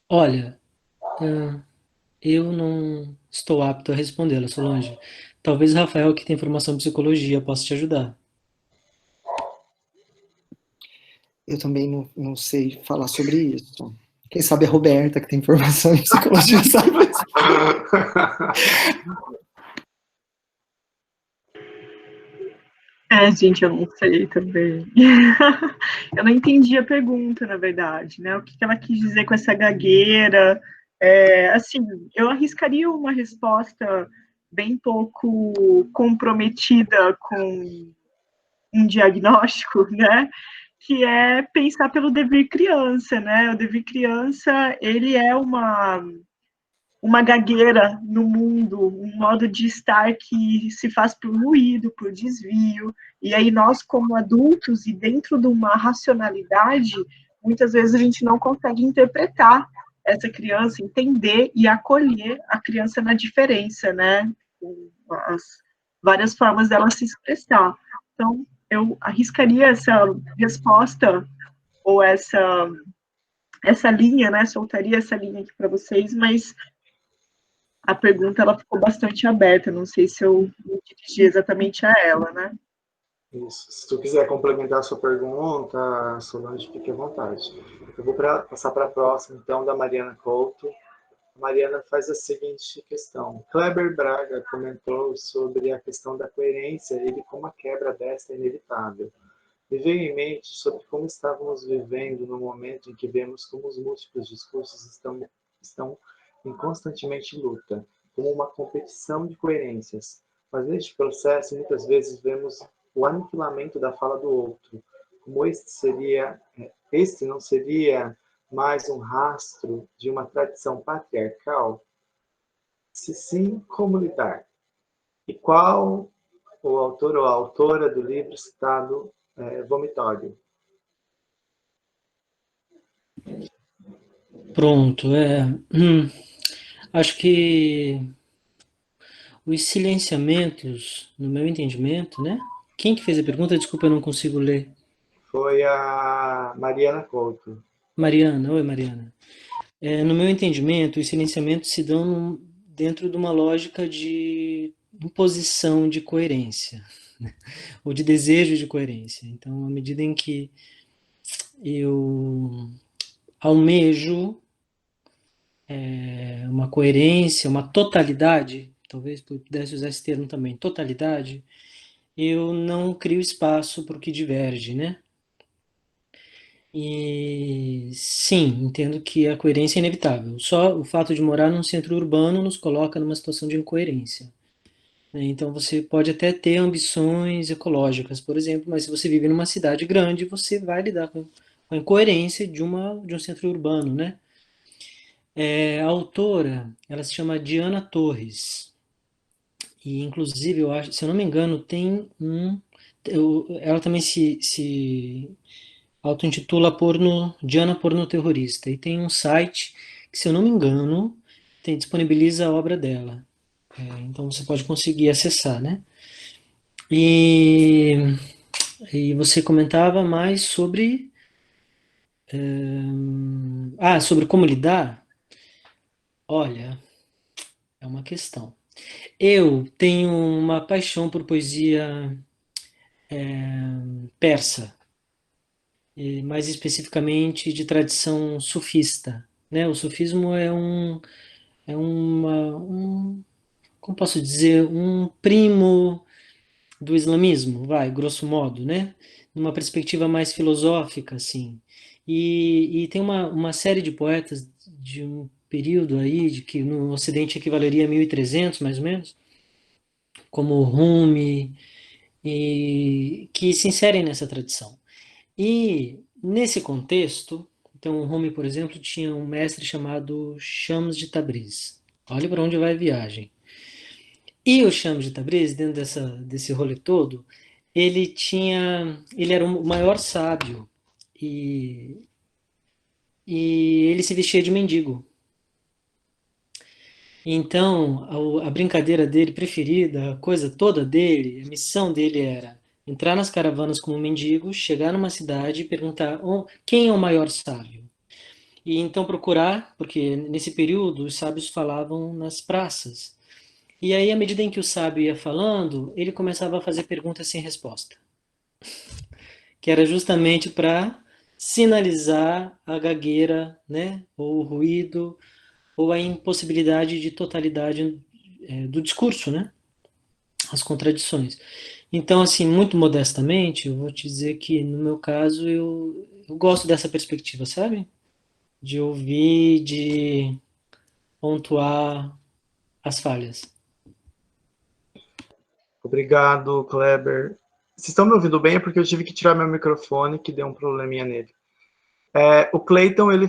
Olha, eu não estou apto a respondê-la, Solange. Talvez o Rafael, que tem formação em psicologia, possa te ajudar. Eu também não sei falar sobre isso. Quem sabe a Roberta, que tem formação em psicologia, sabe? Gente, eu não sei também. Eu não entendi a pergunta, na verdade, né? O que ela quis dizer com essa gagueira? Assim, eu arriscaria uma resposta bem pouco comprometida com um diagnóstico, né? Que é pensar pelo dever criança, né? O dever criança, ele é uma gagueira no mundo, um modo de estar que se faz por ruído, por desvio, e aí nós, como adultos, e dentro de uma racionalidade, muitas vezes a gente não consegue interpretar essa criança, entender e acolher a criança na diferença, né? As várias formas dela se expressar. Então, eu arriscaria essa resposta, ou essa essa linha, né? Soltaria essa linha aqui para vocês, mas a pergunta ela ficou bastante aberta. Não sei se eu me dirigi exatamente a ela, né? Isso. Se tu quiser complementar a sua pergunta, Solange, fique à vontade. Eu vou passar para a próxima, então, da Mariana Couto. A Mariana faz a seguinte questão. Kleber Braga comentou sobre a questão da coerência e como a quebra desta é inevitável. Me veio em mente sobre como estávamos vivendo no momento em que vemos como os múltiplos discursos estão em constantemente luta, como uma competição de coerências. Mas neste processo, muitas vezes vemos o aniquilamento da fala do outro, como este não seria mais um rastro de uma tradição patriarcal? Se sim, como lidar? E qual o autor ou a autora do livro citado Vomitório? Pronto, acho que os silenciamentos, no meu entendimento, né? Quem que fez a pergunta? Desculpa, eu não consigo ler. Foi a Mariana Couto. Mariana, oi Mariana. No meu entendimento, os silenciamentos se dão dentro de uma lógica de imposição de coerência, né? Ou de desejo de coerência. Então, à medida em que eu almejo uma coerência, uma totalidade, talvez pudesse usar esse termo também, totalidade, eu não crio espaço para o que diverge, né? E sim, entendo que a coerência é inevitável. Só o fato de morar num centro urbano nos coloca numa situação de incoerência, né? Então você pode até ter ambições ecológicas, por exemplo, mas se você vive numa cidade grande, você vai lidar com a incoerência de um centro urbano, né? A autora, ela se chama Diana Torres. E, inclusive, eu acho, se eu não me engano, tem ela também se auto-intitula Diana Porno Terrorista. E tem um site que, se eu não me engano, disponibiliza a obra dela. Então você pode conseguir acessar, né? E, e você comentava mais sobre. Sobre como lidar? Olha, é uma questão. Eu tenho uma paixão por poesia persa, e mais especificamente de tradição sufista, né? O sufismo como posso dizer, um primo do islamismo, vai, grosso modo, né? Numa perspectiva mais filosófica, assim. E tem uma série de poetas de um período aí, de que no Ocidente equivaleria a 1300, mais ou menos, como Rumi, e que se inserem nessa tradição. E nesse contexto, então o Rumi, por exemplo, tinha um mestre chamado Shams de Tabriz. Olha para onde vai a viagem. E o Shams de Tabriz, dentro desse rolê todo, ele era o maior sábio e, e ele se vestia de mendigo. Então, a brincadeira dele preferida, a coisa toda dele, a missão dele era entrar nas caravanas como mendigo, chegar numa cidade e perguntar quem é o maior sábio. E então procurar, porque nesse período os sábios falavam nas praças. E aí, à medida em que o sábio ia falando, ele começava a fazer perguntas sem resposta, que era justamente para sinalizar a gagueira, né, ou o ruído, ou a impossibilidade de totalidade do discurso, né, as contradições. Então, assim, muito modestamente, eu vou te dizer que, no meu caso, eu gosto dessa perspectiva, sabe? De ouvir, de pontuar as falhas. Obrigado, Kleber. Vocês estão me ouvindo bem? É porque eu tive que tirar meu microfone, que deu um probleminha nele. O Clayton, ele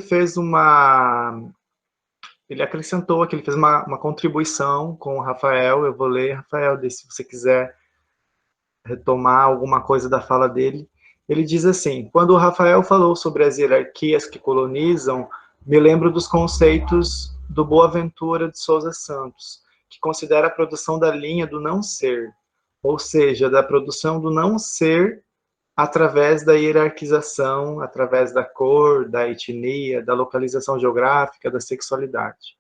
acrescentou aqui, ele fez uma contribuição com o Rafael. Eu vou ler, Rafael, se você quiser retomar alguma coisa da fala dele. Ele diz assim: quando o Rafael falou sobre as hierarquias que colonizam, me lembro dos conceitos do Boaventura de Souza Santos, que considera a produção da linha do não ser, ou seja, da produção do não ser através da hierarquização, através da cor, da etnia, da localização geográfica, da sexualidade.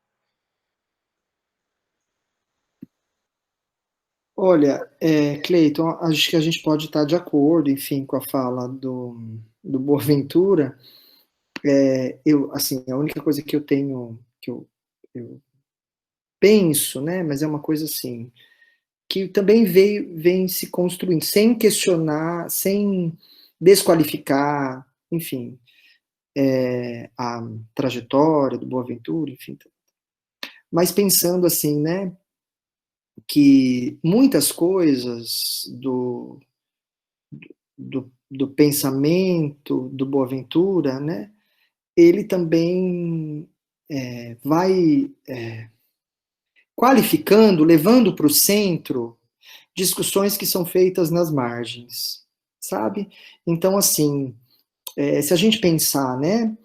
Olha, Cleiton, acho que a gente pode estar de acordo, enfim, com a fala do Boaventura. Assim, a única coisa que eu tenho, eu penso, né, mas é uma coisa assim, que também vem se construindo, sem questionar, sem desqualificar, enfim, a trajetória do Boaventura, enfim. Mas pensando assim, né, que muitas coisas do pensamento do Boaventura, né, ele também vai qualificando, levando para o centro discussões que são feitas nas margens, sabe? Então, assim, se a gente pensar, né,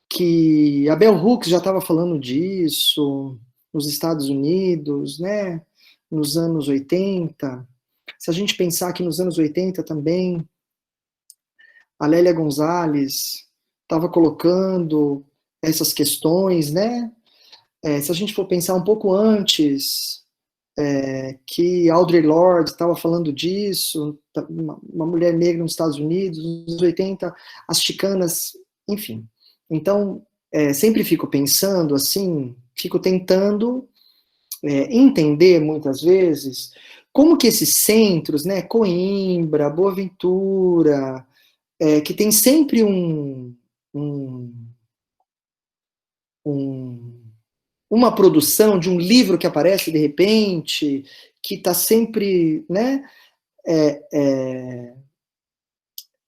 que a Bell Hooks já estava falando disso nos Estados Unidos, né, nos anos 80, se a gente pensar que nos anos 80 também a Lélia Gonzalez estava colocando essas questões, né, se a gente for pensar um pouco antes, que Audre Lorde estava falando disso, uma mulher negra nos Estados Unidos, nos anos 80, as chicanas, enfim. Então, sempre fico pensando assim, fico tentando entender muitas vezes como que esses centros, né, Coimbra, Boa Ventura, que tem sempre uma produção de um livro que aparece de repente, que está sempre, né?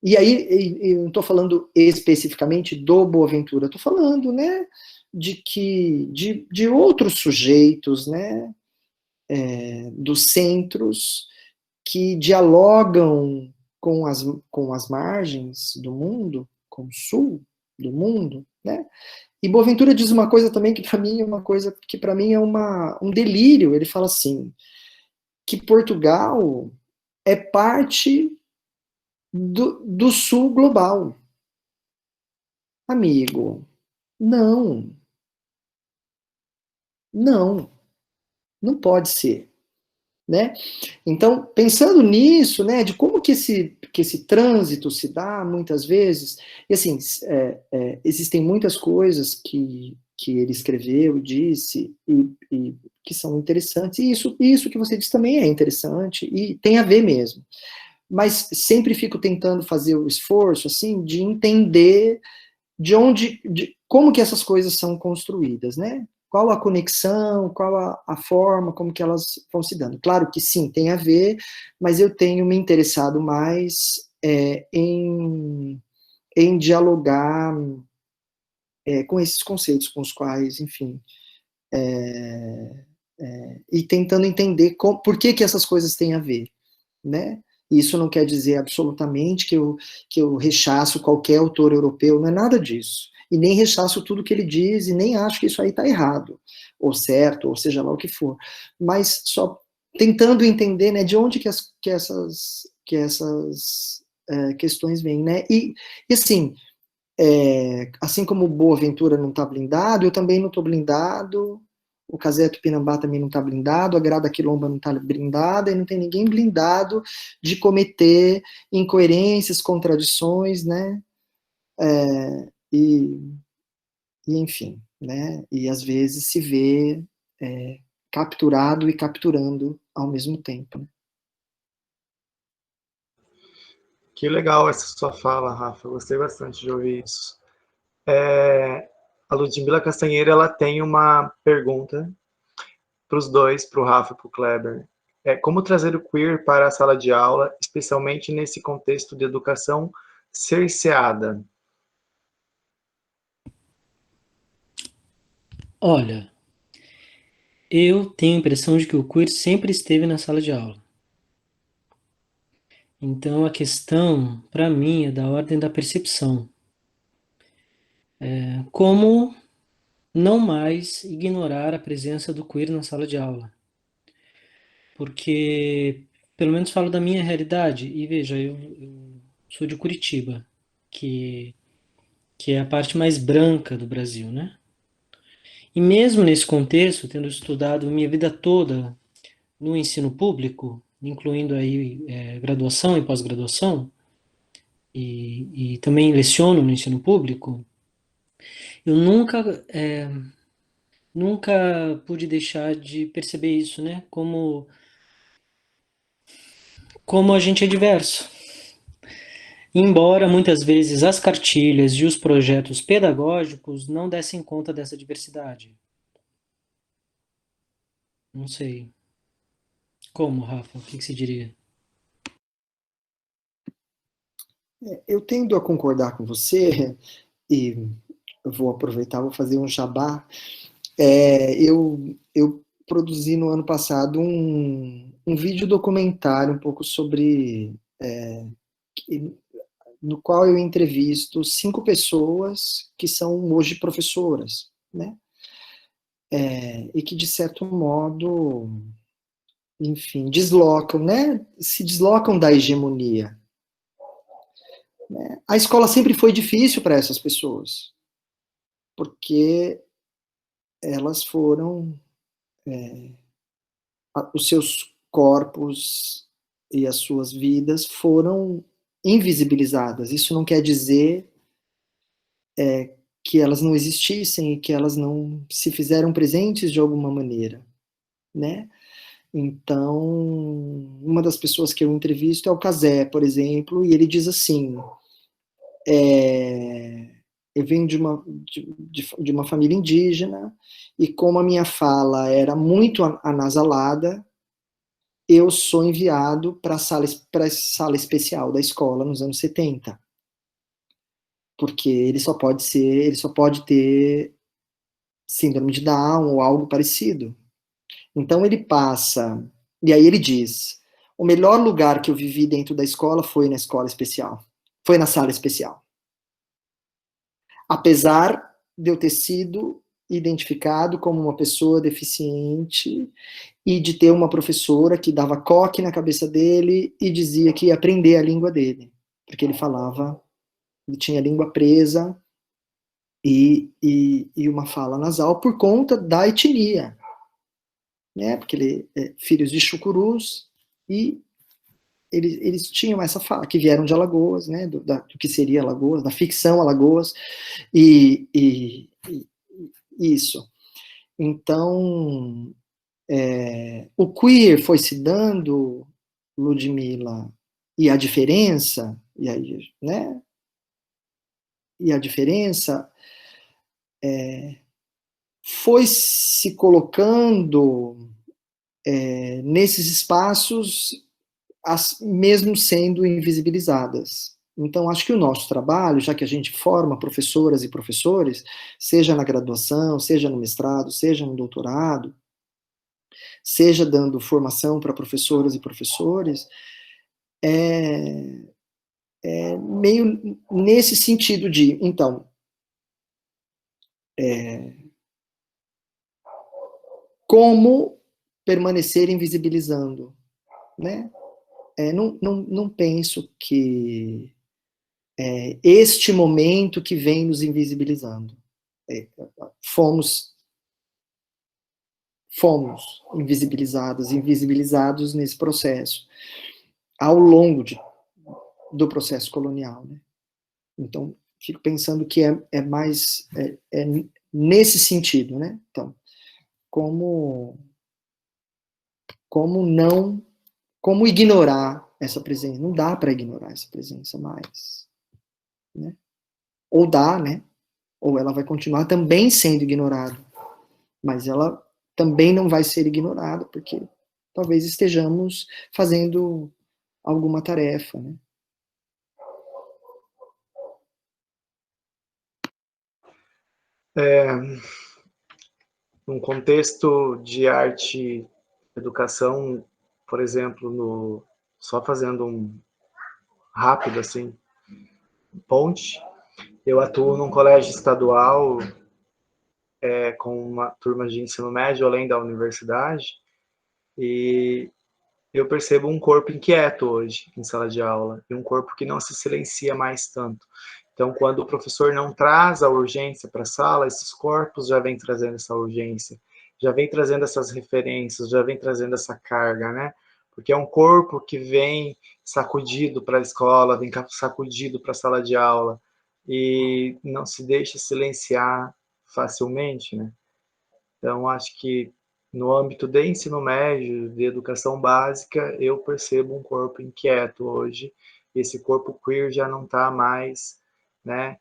E aí, eu não estou falando especificamente do Boaventura, estou falando, né, de outros sujeitos, né, dos centros que dialogam com as margens do mundo, com o sul do mundo, né? E Boaventura diz uma coisa também que para mim é uma coisa que para mim é um delírio. Ele fala assim, que Portugal é parte do sul global. Amigo, não. Não. Não pode ser. Né? Então, pensando nisso, né, de como que esse trânsito se dá muitas vezes, e assim, existem muitas coisas que ele escreveu e disse, e que são interessantes, e isso que você disse também é interessante, e tem a ver mesmo. Mas sempre fico tentando fazer o esforço, assim, de entender como que essas coisas são construídas, né? Qual a conexão, qual a forma, como que elas vão se dando. Claro que sim, tem a ver, mas eu tenho me interessado mais em dialogar com esses conceitos com os quais, enfim, e tentando entender por que essas coisas têm a ver, né? Isso não quer dizer absolutamente que eu rechaço qualquer autor europeu, não é nada disso. E nem rechaço tudo que ele diz, e nem acho que isso aí está errado, ou certo, ou seja lá o que for. Mas só tentando entender, né, de onde que essas questões vêm, né? E assim, assim como o Boaventura não está blindado, eu também não estou blindado, o Casé Tupinambá também não está blindado, a Grada Quilomba não está blindada, e não tem ninguém blindado de cometer incoerências, contradições, né? E enfim, né? E às vezes se vê capturado e capturando ao mesmo tempo. Né? Que legal essa sua fala, Rafa. Gostei bastante de ouvir isso. A Ludmila Castanheira, ela tem uma pergunta para os dois, para o Rafa e para o Kleber. Como trazer o queer para a sala de aula, especialmente nesse contexto de educação cerceada? Olha, eu tenho a impressão de que o queer sempre esteve na sala de aula. Então, a questão, para mim, é da ordem da percepção. Como não mais ignorar a presença do queer na sala de aula? Porque, pelo menos falo da minha realidade, e veja, eu Sou de Curitiba, que é a parte mais branca do Brasil, né? E mesmo nesse contexto, tendo estudado minha vida toda no ensino público, incluindo aí graduação e pós-graduação, e também leciono no ensino público, eu nunca pude deixar de perceber isso, né? Como a gente é diverso. Embora muitas vezes as cartilhas e os projetos pedagógicos não dessem conta dessa diversidade. Não sei. Como, Rafa? O que se diria? Eu tendo a concordar com você, e eu vou aproveitar, vou fazer um jabá. Eu produzi no ano passado um vídeo documentário um pouco sobre... no qual eu entrevisto 5 pessoas que são hoje professoras, né? E que, de certo modo, enfim, deslocam, né? Se deslocam da hegemonia. Né? A escola sempre foi difícil para essas pessoas, porque elas foram... os seus corpos e as suas vidas foram invisibilizadas. Isso não quer dizer que elas não existissem e que elas não se fizeram presentes de alguma maneira, né? Então, uma das pessoas que eu entrevisto é o Cazé, por exemplo, e ele diz assim, eu venho de uma família indígena, e como a minha fala era muito anasalada, eu sou enviado para a sala especial da escola nos anos 70. Porque ele só pode ter síndrome de Down ou algo parecido. Então ele passa, e aí ele diz, o melhor lugar que eu vivi dentro da escola foi na escola especial, foi na sala especial. Apesar de eu ter sido identificado como uma pessoa deficiente e de ter uma professora que dava coque na cabeça dele e dizia que ia aprender a língua dele, porque ele falava, ele tinha a língua presa e uma fala nasal por conta da etnia, né? Porque ele é filhos de chucurus e eles tinham essa fala, que vieram de Alagoas, né? Do que seria Alagoas, da ficção Alagoas, e isso. Então, o queer foi se dando, Ludmila, e a diferença, e aí, né? E a diferença foi se colocando nesses espaços, mesmo sendo invisibilizadas. Então, acho que o nosso trabalho, já que a gente forma professoras e professores, seja na graduação, seja no mestrado, seja no doutorado, seja dando formação para professoras e professores, meio nesse sentido de, então, como permanecer invisibilizando, né? Não penso que este momento que vem nos invisibilizando. Fomos invisibilizados nesse processo, ao longo do processo colonial, né? Então, fico pensando que é mais nesse sentido, né? Então, como ignorar essa presença? Não dá para ignorar essa presença mais, né? Ou dá, né? Ou ela vai continuar também sendo ignorada, mas ela também não vai ser ignorada, porque talvez estejamos fazendo alguma tarefa, né? Num contexto de arte, educação, por exemplo, só fazendo um rápido, assim, ponte, eu atuo num colégio estadual com uma turma de ensino médio, além da universidade, e eu percebo um corpo inquieto hoje em sala de aula, e um corpo que não se silencia mais tanto. Então, quando o professor não traz a urgência para a sala, esses corpos já vêm trazendo essa urgência, já vem trazendo essas referências, já vem trazendo essa carga, né? Porque é um corpo que vem sacudido para a escola, vem sacudido para a sala de aula, e não se deixa silenciar facilmente, né? Então, acho que no âmbito de ensino médio, de educação básica, eu percebo um corpo inquieto hoje. Esse corpo queer já não está mais, né,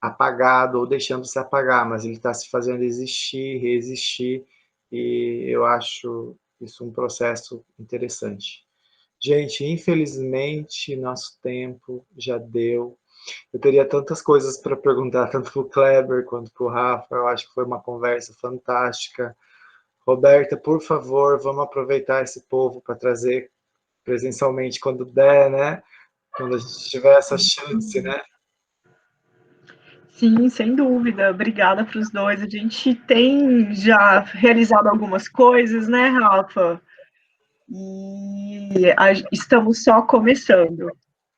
apagado ou deixando se apagar, mas ele está se fazendo existir, reexistir, e eu acho isso um processo interessante. Gente, infelizmente, nosso tempo já deu. Eu teria tantas coisas para perguntar, tanto para o Kleber quanto para o Rafa. Eu acho que foi uma conversa fantástica. Roberta, por favor, vamos aproveitar esse povo para trazer presencialmente quando der, né? Quando a gente tiver essa chance, né? Sim, sem dúvida. Obrigada para os dois. A gente tem já realizado algumas coisas, né, Rafa? E estamos só começando,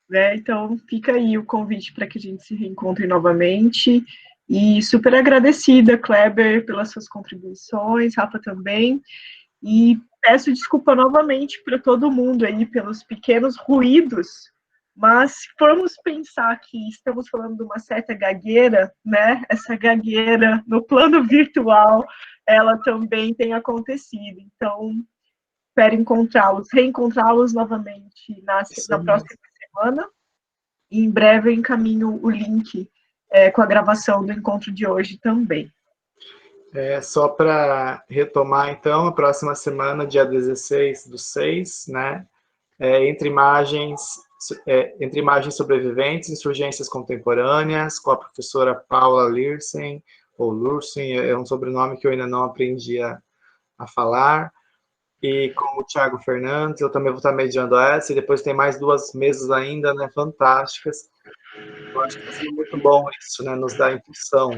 né? Então, fica aí o convite para que a gente se reencontre novamente. E super agradecida, Kleber, pelas suas contribuições, Rafa também. E peço desculpa novamente para todo mundo aí pelos pequenos ruídos, mas se formos pensar que estamos falando de uma certa gagueira, né? Essa gagueira no plano virtual, ela também tem acontecido. Então, espero reencontrá-los novamente na próxima semana. E em breve eu encaminho o link com a gravação do encontro de hoje também. Só para retomar, então, a próxima semana, dia 16/6, né? Entre imagens sobreviventes, insurgências contemporâneas, com a professora Paula Lirsen, ou Lursen, é um sobrenome que eu ainda não aprendi a falar, e com o Thiago Fernandes. Eu também vou estar mediando essa, e depois tem mais 2 mesas ainda, né, fantásticas. Eu acho que está sendo muito bom isso, né, nos dá impulsão.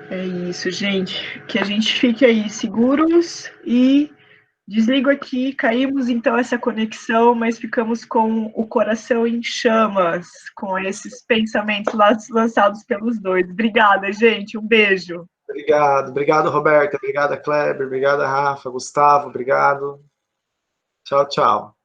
É isso, gente. Que a gente fique aí seguros e desligo aqui. Caímos então essa conexão, mas ficamos com o coração em chamas, com esses pensamentos lançados pelos dois. Obrigada, gente. Um beijo. Obrigado, Roberta. Obrigada, Kleber. Obrigada, Rafa. Gustavo, obrigado. Tchau, tchau.